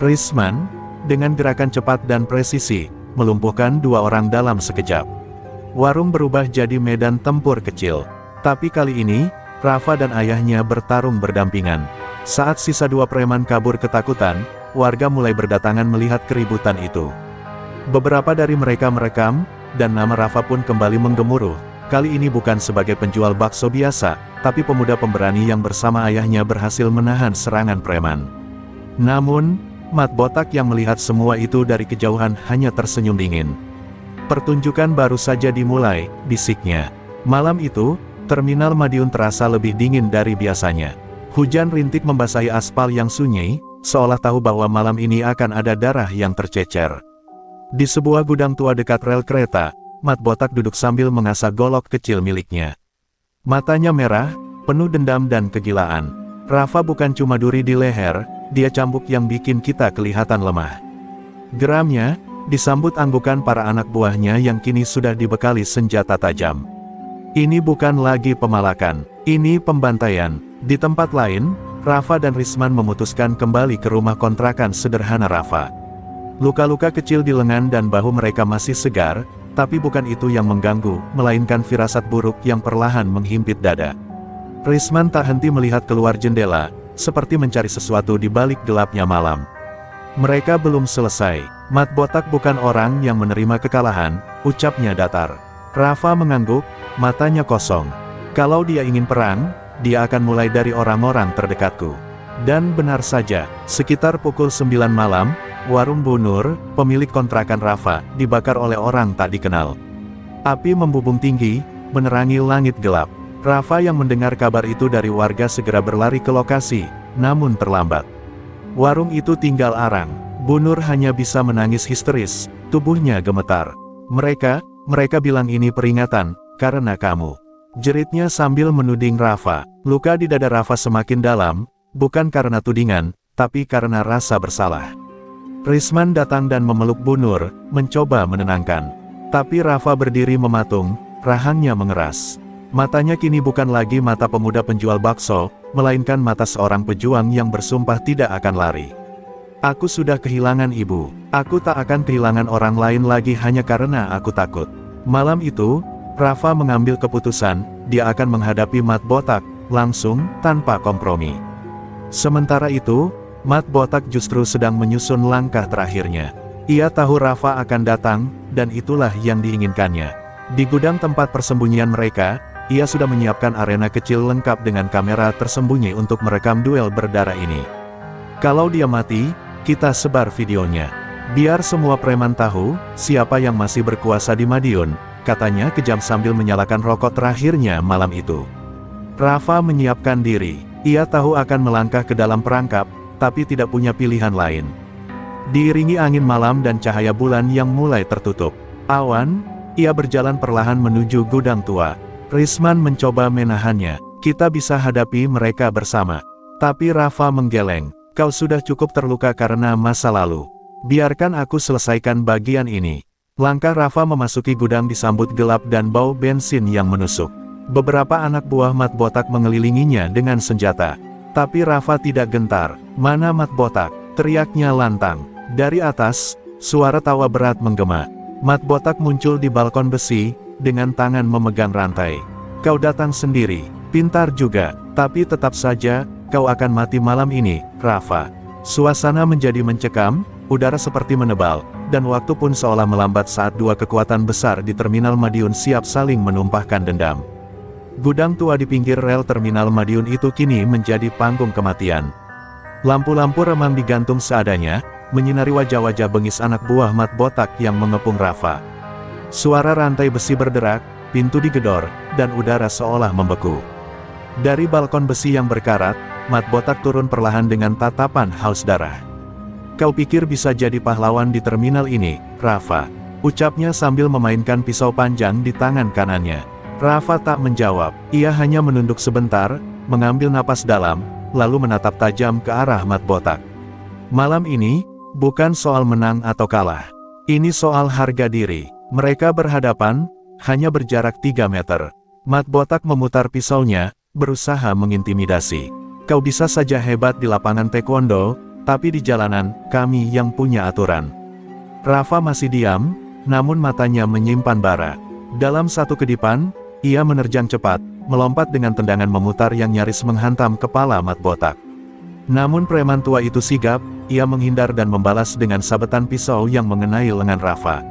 Risman, dengan gerakan cepat dan presisi, melumpuhkan 2 orang dalam sekejap. Warung berubah jadi medan tempur kecil. Tapi kali ini, Rafa dan ayahnya bertarung berdampingan. Saat sisa 2 preman kabur ketakutan, warga mulai berdatangan melihat keributan itu. Beberapa dari mereka merekam, dan nama Rafa pun kembali menggemuruh. Kali ini bukan sebagai penjual bakso biasa, tapi pemuda pemberani yang bersama ayahnya berhasil menahan serangan preman. Namun, Mat Botak yang melihat semua itu dari kejauhan hanya tersenyum dingin. "Pertunjukan baru saja dimulai," bisiknya. Malam itu, Terminal Madiun terasa lebih dingin dari biasanya. Hujan rintik membasahi aspal yang sunyi, seolah tahu bahwa malam ini akan ada darah yang tercecer. Di sebuah gudang tua dekat rel kereta, Mat Botak duduk sambil mengasah golok kecil miliknya. Matanya merah, penuh dendam dan kegilaan. "Rafa bukan cuma duri di leher, dia cambuk yang bikin kita kelihatan lemah." Geramnya, disambut anggukan para anak buahnya yang kini sudah dibekali senjata tajam. "Ini bukan lagi pemalakan, ini pembantaian." Di tempat lain, Rafa dan Risman memutuskan kembali ke rumah kontrakan sederhana Rafa. Luka-luka kecil di lengan dan bahu mereka masih segar, tapi bukan itu yang mengganggu, melainkan firasat buruk yang perlahan menghimpit dada. Risman tak henti melihat keluar jendela, seperti mencari sesuatu di balik gelapnya malam. Mereka belum selesai. Mat Botak bukan orang yang menerima kekalahan, ucapnya datar. Rafa mengangguk, matanya kosong. "Kalau dia ingin perang, dia akan mulai dari orang-orang terdekatku. Dan benar saja, sekitar pukul 9 malam, warung Bu Nur, pemilik kontrakan Rafa, dibakar oleh orang tak dikenal. Api membubung tinggi, menerangi langit gelap. Rafa yang mendengar kabar itu dari warga segera berlari ke lokasi, namun terlambat. Warung itu tinggal arang. Bu Nur hanya bisa menangis histeris, tubuhnya gemetar. Mereka bilang ini peringatan, karena kamu. Jeritnya sambil menuding Rafa. Luka di dada Rafa semakin dalam, bukan karena tudingan, tapi karena rasa bersalah. Risman datang dan memeluk Bu Nur, mencoba menenangkan. Tapi Rafa berdiri mematung, rahangnya mengeras. Matanya kini bukan lagi mata pemuda penjual bakso, melainkan mata seorang pejuang yang bersumpah tidak akan lari. Aku sudah kehilangan ibu. Aku tak akan kehilangan orang lain lagi hanya karena aku takut. Malam itu, Rafa mengambil keputusan, dia akan menghadapi Mat Botak, langsung, tanpa kompromi. Sementara itu, Mat Botak justru sedang menyusun langkah terakhirnya. Ia tahu Rafa akan datang, dan itulah yang diinginkannya. Di gudang tempat persembunyian mereka, ia sudah menyiapkan arena kecil lengkap dengan kamera tersembunyi untuk merekam duel berdarah ini. Kalau dia mati, kita sebar videonya. Biar semua preman tahu, siapa yang masih berkuasa di Madiun, katanya kejam sambil menyalakan rokok terakhirnya malam itu. Rafa menyiapkan diri. Ia tahu akan melangkah ke dalam perangkap, tapi tidak punya pilihan lain. Diiringi angin malam dan cahaya bulan yang mulai tertutup awan, ia berjalan perlahan menuju gudang tua. Risman mencoba menahannya. Kita bisa hadapi mereka bersama. Tapi Rafa menggeleng. Kau sudah cukup terluka karena masa lalu. Biarkan aku selesaikan bagian ini. Langkah Rafa memasuki gudang disambut gelap dan bau bensin yang menusuk. Beberapa anak buah Mat Botak mengelilinginya dengan senjata. Tapi Rafa tidak gentar. Mana Mat Botak? Teriaknya lantang. Dari atas, suara tawa berat menggema. Mat Botak muncul di balkon besi, dengan tangan memegang rantai. Kau datang sendiri, pintar juga, tapi tetap saja, kau akan mati malam ini, Rafa. Suasana menjadi mencekam, udara seperti menebal, dan waktu pun seolah melambat saat dua kekuatan besar di Terminal Madiun siap saling menumpahkan dendam. Gudang tua di pinggir rel Terminal Madiun itu kini menjadi panggung kematian. Lampu-lampu remang digantung seadanya, menyinari wajah-wajah bengis anak buah Mat Botak yang mengepung Rafa. Suara rantai besi berderak, pintu digedor, dan udara seolah membeku. Dari balkon besi yang berkarat, Mat Botak turun perlahan dengan tatapan haus darah. Kau pikir bisa jadi pahlawan di terminal ini, Rafa? Ucapnya sambil memainkan pisau panjang di tangan kanannya. Rafa tak menjawab, ia hanya menunduk sebentar, mengambil napas dalam, lalu menatap tajam ke arah Mat Botak. Malam ini, bukan soal menang atau kalah. Ini soal harga diri. Mereka berhadapan, hanya berjarak 3 meter. Mat Botak memutar pisaunya, berusaha mengintimidasi. Kau bisa saja hebat di lapangan taekwondo, tapi di jalanan, kami yang punya aturan. Rafa masih diam, namun matanya menyimpan bara. Dalam satu kedipan, ia menerjang cepat, melompat dengan tendangan memutar yang nyaris menghantam kepala Mat Botak. Namun preman tua itu sigap, ia menghindar dan membalas dengan sabetan pisau yang mengenai lengan Rafa.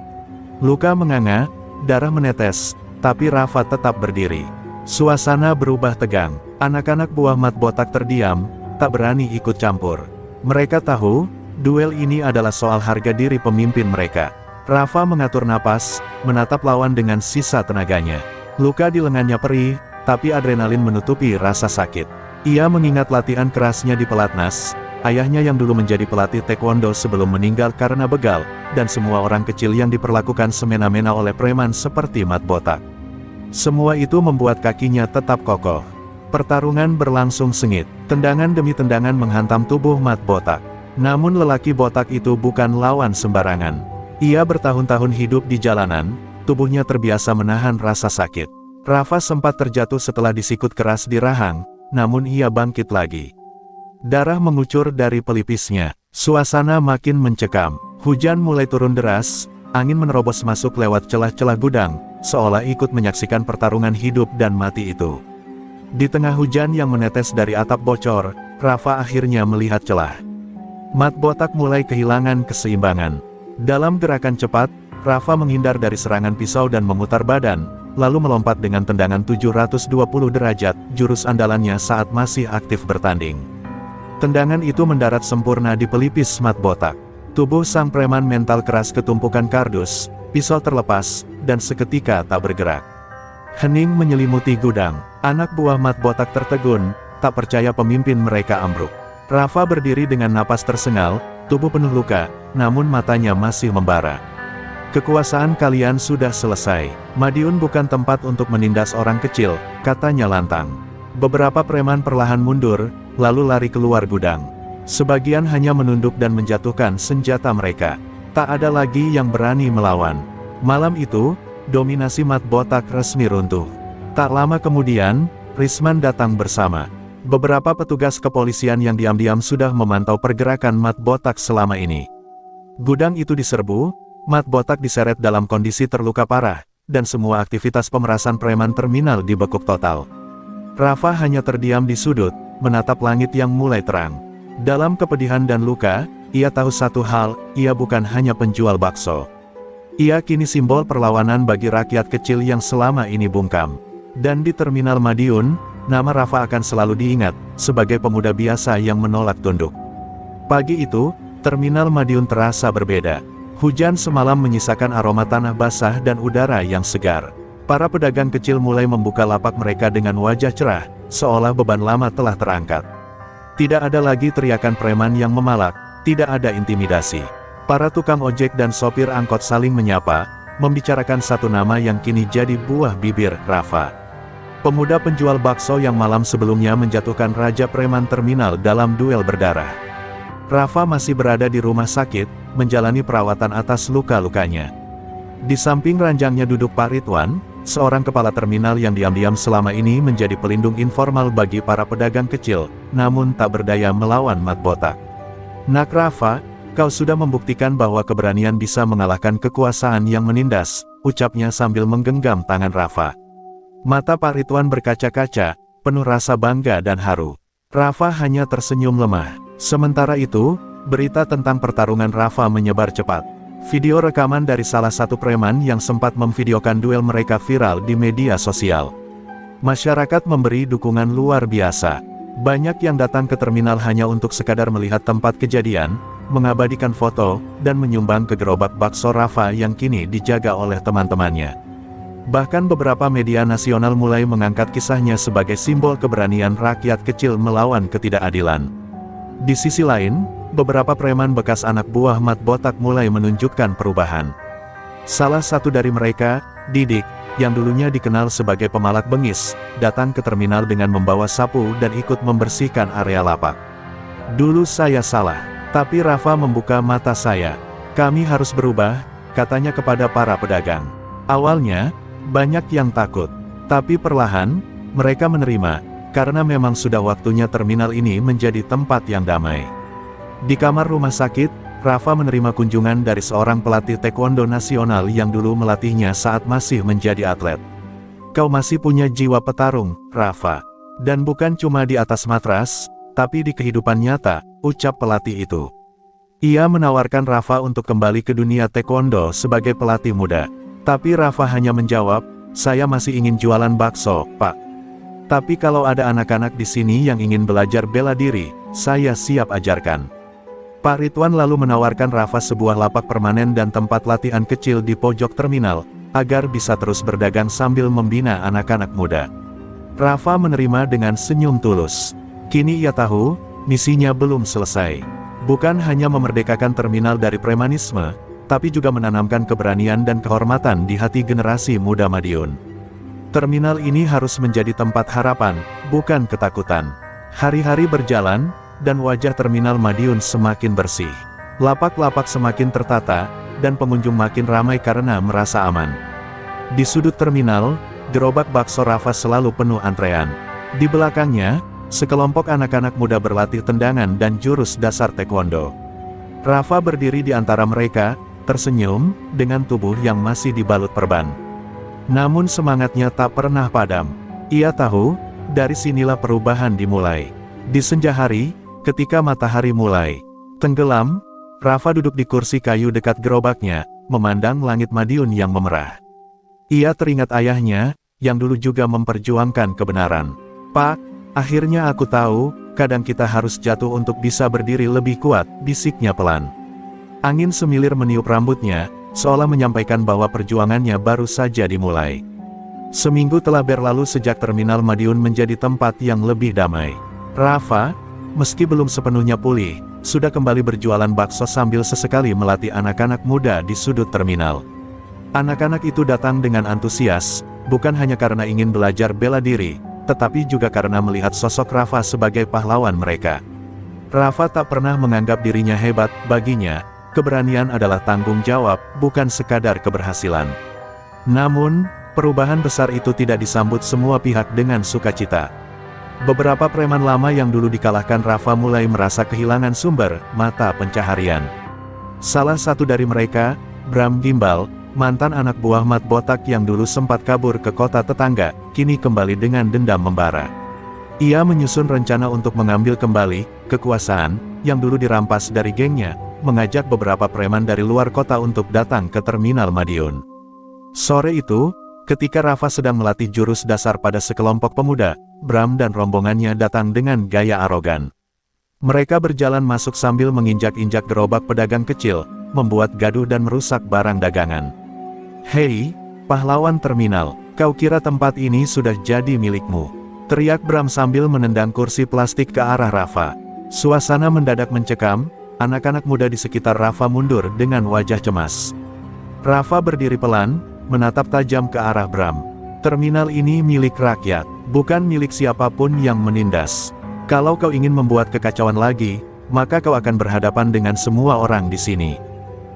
Luka menganga, darah menetes, tapi Rafa tetap berdiri. Suasana berubah tegang. Anak-anak buah Mat Botak terdiam, tak berani ikut campur. Mereka tahu, duel ini adalah soal harga diri pemimpin mereka. Rafa mengatur napas, menatap lawan dengan sisa tenaganya. Luka di lengannya perih, tapi adrenalin menutupi rasa sakit. Ia mengingat latihan kerasnya di pelatnas, ayahnya yang dulu menjadi pelatih taekwondo sebelum meninggal karena begal, dan semua orang kecil yang diperlakukan semena-mena oleh preman seperti Mat Botak. Semua itu membuat kakinya tetap kokoh. Pertarungan berlangsung sengit, tendangan demi tendangan menghantam tubuh Mat Botak. Namun lelaki botak itu bukan lawan sembarangan. Ia bertahun-tahun hidup di jalanan, tubuhnya terbiasa menahan rasa sakit. Rafa sempat terjatuh setelah disikut keras di rahang, namun ia bangkit lagi. Darah mengucur dari pelipisnya. Suasana makin mencekam. Hujan mulai turun deras, angin menerobos masuk lewat celah-celah gudang, seolah ikut menyaksikan pertarungan hidup dan mati itu. Di tengah hujan yang menetes dari atap bocor, Rafa akhirnya melihat celah. Mat Botak mulai kehilangan keseimbangan. Dalam gerakan cepat, Rafa menghindar dari serangan pisau dan memutar badan, lalu melompat dengan tendangan 720 derajat, jurus andalannya saat masih aktif bertanding. Tendangan itu mendarat sempurna di pelipis Mat Botak. Tubuh sang preman mental keras ketumpukan kardus, pisau terlepas, dan seketika tak bergerak. Hening menyelimuti gudang. Anak buah Mat Botak tertegun, tak percaya pemimpin mereka ambruk. Rafa berdiri dengan napas tersengal, tubuh penuh luka, namun matanya masih membara. Kekuasaan kalian sudah selesai. Madiun bukan tempat untuk menindas orang kecil, katanya lantang. Beberapa preman perlahan mundur, lalu lari keluar gudang. Sebagian hanya menunduk dan menjatuhkan senjata mereka. Tak ada lagi yang berani melawan. Malam itu, dominasi Mat Botak resmi runtuh. Tak lama kemudian, Risman datang bersama beberapa petugas kepolisian yang diam-diam sudah memantau pergerakan Mat Botak selama ini. Gudang itu diserbu, Mat Botak diseret dalam kondisi terluka parah, dan semua aktivitas pemerasan preman terminal dibekuk total. Rafa hanya terdiam di sudut, menatap langit yang mulai terang. Dalam kepedihan dan luka, ia tahu satu hal, ia bukan hanya penjual bakso. Ia kini simbol perlawanan bagi rakyat kecil yang selama ini bungkam. Dan di Terminal Madiun, nama Rafa akan selalu diingat, sebagai pemuda biasa yang menolak tunduk. Pagi itu, Terminal Madiun terasa berbeda. Hujan semalam menyisakan aroma tanah basah dan udara yang segar. Para pedagang kecil mulai membuka lapak mereka dengan wajah cerah, seolah beban lama telah terangkat. Tidak ada lagi teriakan preman yang memalak, tidak ada intimidasi. Para tukang ojek dan sopir angkot saling menyapa, membicarakan satu nama yang kini jadi buah bibir, Rafa. Pemuda penjual bakso yang malam sebelumnya menjatuhkan raja preman terminal dalam duel berdarah. Rafa masih berada di rumah sakit, menjalani perawatan atas luka-lukanya. Di samping ranjangnya duduk Pak Ridwan, seorang kepala terminal yang diam-diam selama ini menjadi pelindung informal bagi para pedagang kecil, namun tak berdaya melawan Mat Botak. Nak Rafa, kau sudah membuktikan bahwa keberanian bisa mengalahkan kekuasaan yang menindas, ucapnya sambil menggenggam tangan Rafa. Mata Pak Ridwan berkaca-kaca, penuh rasa bangga dan haru. Rafa hanya tersenyum lemah. Sementara itu, berita tentang pertarungan Rafa menyebar cepat. Video rekaman dari salah satu preman yang sempat memvideokan duel mereka viral di media sosial. Masyarakat memberi dukungan luar biasa. Banyak yang datang ke terminal hanya untuk sekadar melihat tempat kejadian, mengabadikan foto, dan menyumbang ke gerobak bakso Rafa yang kini dijaga oleh teman-temannya. Bahkan beberapa media nasional mulai mengangkat kisahnya sebagai simbol keberanian rakyat kecil melawan ketidakadilan. Di sisi lain, beberapa preman bekas anak buah Mat Botak mulai menunjukkan perubahan. Salah satu dari mereka, Didik, yang dulunya dikenal sebagai pemalak bengis, datang ke terminal dengan membawa sapu dan ikut membersihkan area lapak. Dulu saya salah, tapi Rafa membuka mata saya. Kami harus berubah, katanya kepada para pedagang. Awalnya, banyak yang takut, tapi perlahan, mereka menerima, karena memang sudah waktunya terminal ini menjadi tempat yang damai. Di kamar rumah sakit, Rafa menerima kunjungan dari seorang pelatih taekwondo nasional yang dulu melatihnya saat masih menjadi atlet. Kau masih punya jiwa petarung, Rafa. Dan bukan cuma di atas matras, tapi di kehidupan nyata, ucap pelatih itu. Ia menawarkan Rafa untuk kembali ke dunia taekwondo sebagai pelatih muda. Tapi Rafa hanya menjawab, saya masih ingin jualan bakso, Pak. Tapi kalau ada anak-anak di sini yang ingin belajar bela diri, saya siap ajarkan. Pak Ridwan lalu menawarkan Rafa sebuah lapak permanen dan tempat latihan kecil di pojok terminal, agar bisa terus berdagang sambil membina anak-anak muda. Rafa menerima dengan senyum tulus. Kini ia tahu, misinya belum selesai. Bukan hanya memerdekakan terminal dari premanisme, tapi juga menanamkan keberanian dan kehormatan di hati generasi muda Madiun. Terminal ini harus menjadi tempat harapan, bukan ketakutan. Hari-hari berjalan, dan wajah terminal Madiun semakin bersih. Lapak-lapak semakin tertata, dan pengunjung makin ramai karena merasa aman. Di sudut terminal, gerobak bakso Rafa selalu penuh antrean. Di belakangnya, sekelompok anak-anak muda berlatih tendangan dan jurus dasar taekwondo. Rafa berdiri di antara mereka, tersenyum, dengan tubuh yang masih dibalut perban. Namun semangatnya tak pernah padam. Ia tahu, dari sinilah perubahan dimulai. Di senja hari, ketika matahari mulai tenggelam, Rafa duduk di kursi kayu dekat gerobaknya, memandang langit Madiun yang memerah. Ia teringat ayahnya, yang dulu juga memperjuangkan kebenaran. Pak, akhirnya aku tahu, kadang kita harus jatuh untuk bisa berdiri lebih kuat, bisiknya pelan. Angin semilir meniup rambutnya, seolah menyampaikan bahwa perjuangannya baru saja dimulai. Seminggu telah berlalu sejak terminal Madiun menjadi tempat yang lebih damai. Rafa, meski belum sepenuhnya pulih, sudah kembali berjualan bakso sambil sesekali melatih anak-anak muda di sudut terminal. Anak-anak itu datang dengan antusias, bukan hanya karena ingin belajar bela diri, tetapi juga karena melihat sosok Rafa sebagai pahlawan mereka. Rafa tak pernah menganggap dirinya hebat, baginya, keberanian adalah tanggung jawab, bukan sekadar keberhasilan. Namun, perubahan besar itu tidak disambut semua pihak dengan sukacita. Beberapa preman lama yang dulu dikalahkan Rafa mulai merasa kehilangan sumber mata pencaharian. Salah satu dari mereka, Bram Gimbal, mantan anak buah Mat Botak yang dulu sempat kabur ke kota tetangga, kini kembali dengan dendam membara. Ia menyusun rencana untuk mengambil kembali kekuasaan yang dulu dirampas dari gengnya, mengajak beberapa preman dari luar kota untuk datang ke terminal Madiun. Sore itu, ketika Rafa sedang melatih jurus dasar pada sekelompok pemuda, Bram dan rombongannya datang dengan gaya arogan. Mereka berjalan masuk sambil menginjak-injak gerobak pedagang kecil, membuat gaduh dan merusak barang dagangan. "Hei, pahlawan terminal, kau kira tempat ini sudah jadi milikmu?" teriak Bram sambil menendang kursi plastik ke arah Rafa. Suasana mendadak mencekam, anak-anak muda di sekitar Rafa mundur dengan wajah cemas. Rafa berdiri pelan, menatap tajam ke arah Bram. "Terminal ini milik rakyat, bukan milik siapapun yang menindas. Kalau kau ingin membuat kekacauan lagi, maka kau akan berhadapan dengan semua orang di sini."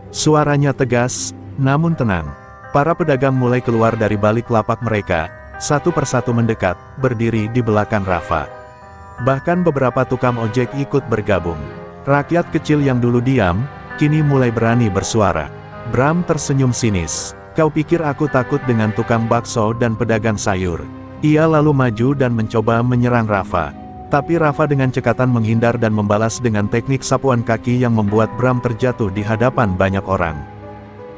Suaranya tegas, namun tenang. Para pedagang mulai keluar dari balik lapak mereka, satu persatu mendekat, berdiri di belakang Rafa. Bahkan beberapa tukang ojek ikut bergabung. Rakyat kecil yang dulu diam, kini mulai berani bersuara. Bram tersenyum sinis. "Kau pikir aku takut dengan tukang bakso dan pedagang sayur?" Ia lalu maju dan mencoba menyerang Rafa. Tapi Rafa dengan cekatan menghindar dan membalas dengan teknik sapuan kaki yang membuat Bram terjatuh di hadapan banyak orang.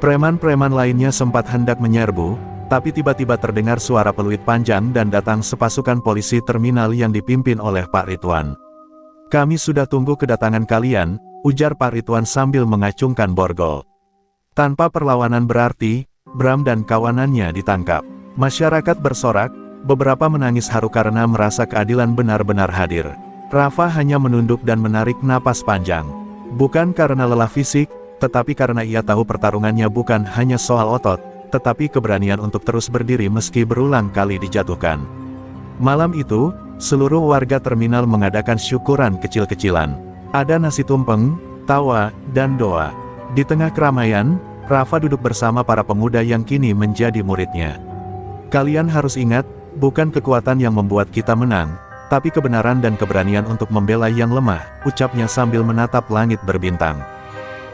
Preman-preman lainnya sempat hendak menyerbu, tapi tiba-tiba terdengar suara peluit panjang dan datang sepasukan polisi terminal yang dipimpin oleh Pak Ridwan. "Kami sudah tunggu kedatangan kalian," ujar Pak Ridwan sambil mengacungkan borgol. Tanpa perlawanan berarti, Bram dan kawanannya ditangkap. Masyarakat bersorak, beberapa menangis haru karena merasa keadilan benar-benar hadir. Rafa hanya menunduk dan menarik napas panjang. Bukan karena lelah fisik, tetapi karena ia tahu pertarungannya bukan hanya soal otot, tetapi keberanian untuk terus berdiri meski berulang kali dijatuhkan. Malam itu, seluruh warga terminal mengadakan syukuran kecil-kecilan. Ada nasi tumpeng, tawa, dan doa. Di tengah keramaian, Rafa duduk bersama para pemuda yang kini menjadi muridnya. "Kalian harus ingat, bukan kekuatan yang membuat kita menang, tapi kebenaran dan keberanian untuk membela yang lemah," ucapnya sambil menatap langit berbintang.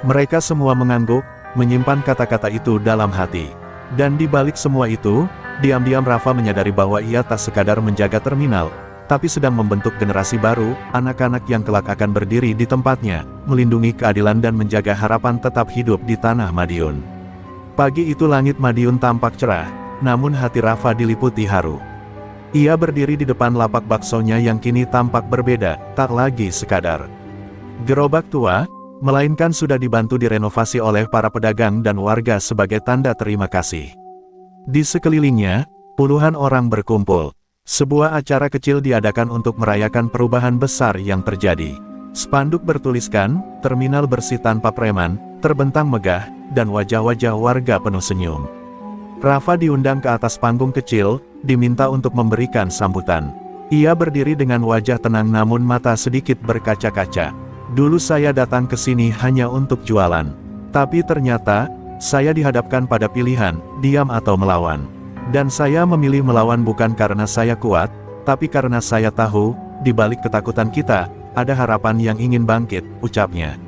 Mereka semua mengangguk, menyimpan kata-kata itu dalam hati. Dan di balik semua itu, diam-diam Rafa menyadari bahwa ia tak sekadar menjaga terminal, tapi sedang membentuk generasi baru, anak-anak yang kelak akan berdiri di tempatnya, melindungi keadilan dan menjaga harapan tetap hidup di tanah Madiun. Pagi itu langit Madiun tampak cerah, namun hati Rafa diliputi haru. Ia berdiri di depan lapak baksonya yang kini tampak berbeda, tak lagi sekadar gerobak tua, melainkan sudah dibantu direnovasi oleh para pedagang dan warga sebagai tanda terima kasih. Di sekelilingnya, puluhan orang berkumpul. Sebuah acara kecil diadakan untuk merayakan perubahan besar yang terjadi. Spanduk bertuliskan, "Terminal bersih tanpa preman," terbentang megah, dan wajah-wajah warga penuh senyum. Rafa diundang ke atas panggung kecil, diminta untuk memberikan sambutan. Ia berdiri dengan wajah tenang namun mata sedikit berkaca-kaca. "Dulu saya datang ke sini hanya untuk jualan. Tapi ternyata, saya dihadapkan pada pilihan, diam atau melawan. Dan saya memilih melawan bukan karena saya kuat, tapi karena saya tahu, di balik ketakutan kita, ada harapan yang ingin bangkit," ucapnya.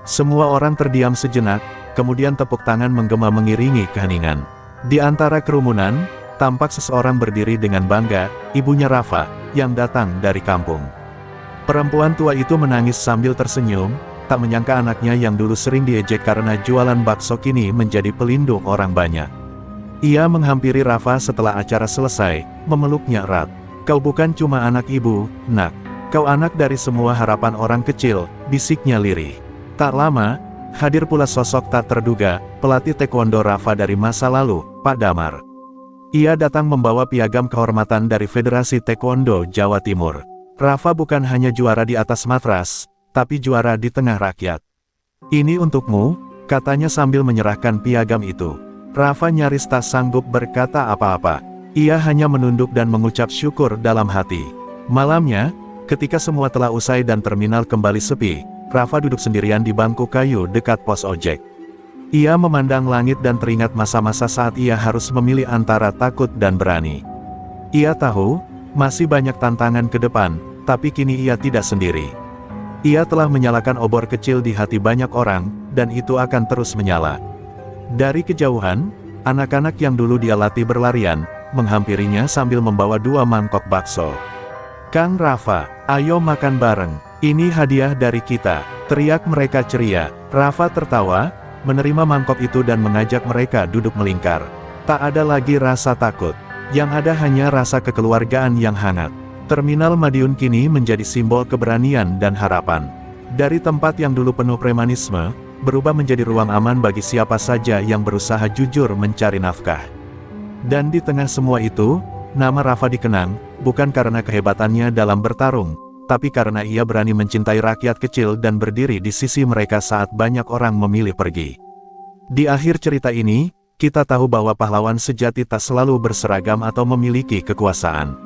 Semua orang terdiam sejenak, kemudian tepuk tangan menggema mengiringi keheningan. Di antara kerumunan, tampak seseorang berdiri dengan bangga, ibunya Rafa, yang datang dari kampung. Perempuan tua itu menangis sambil tersenyum, tak menyangka anaknya yang dulu sering diejek karena jualan bakso kini menjadi pelindung orang banyak. Ia menghampiri Rafa setelah acara selesai, memeluknya erat. "Kau bukan cuma anak ibu, nak. Kau anak dari semua harapan orang kecil, bisiknya lirih. Tak lama, hadir pula sosok tak terduga, pelatih taekwondo Rafa dari masa lalu, Pak Damar. Ia datang membawa piagam kehormatan dari Federasi Taekwondo Jawa Timur. Rafa bukan hanya juara di atas matras, tapi juara di tengah rakyat. Ini untukmu, katanya sambil menyerahkan piagam itu. Rafa nyaris tak sanggup berkata apa-apa. Ia hanya menunduk dan mengucap syukur dalam hati. Malamnya, ketika semua telah usai dan terminal kembali sepi, Rafa duduk sendirian di bangku kayu dekat pos ojek. Ia memandang langit dan teringat masa-masa saat ia harus memilih antara takut dan berani. Ia tahu, masih banyak tantangan ke depan, tapi kini ia tidak sendiri. Ia telah menyalakan obor kecil di hati banyak orang, dan itu akan terus menyala. Dari kejauhan, anak-anak yang dulu dia latih berlarian, menghampirinya sambil membawa 2 mangkok bakso. "Kang Rafa, ayo makan bareng, ini hadiah dari kita," teriak mereka ceria. Rafa tertawa, menerima mangkok itu dan mengajak mereka duduk melingkar. Tak ada lagi rasa takut. Yang ada hanya rasa kekeluargaan yang hangat. Terminal Madiun kini menjadi simbol keberanian dan harapan. Dari tempat yang dulu penuh premanisme, berubah menjadi ruang aman bagi siapa saja yang berusaha jujur mencari nafkah. Dan di tengah semua itu, nama Rafa dikenang, bukan karena kehebatannya dalam bertarung, tapi karena ia berani mencintai rakyat kecil dan berdiri di sisi mereka saat banyak orang memilih pergi. Di akhir cerita ini, kita tahu bahwa pahlawan sejati tak selalu berseragam atau memiliki kekuasaan.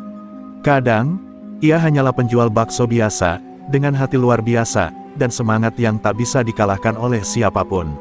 Kadang, ia hanyalah penjual bakso biasa, dengan hati luar biasa, dan semangat yang tak bisa dikalahkan oleh siapapun.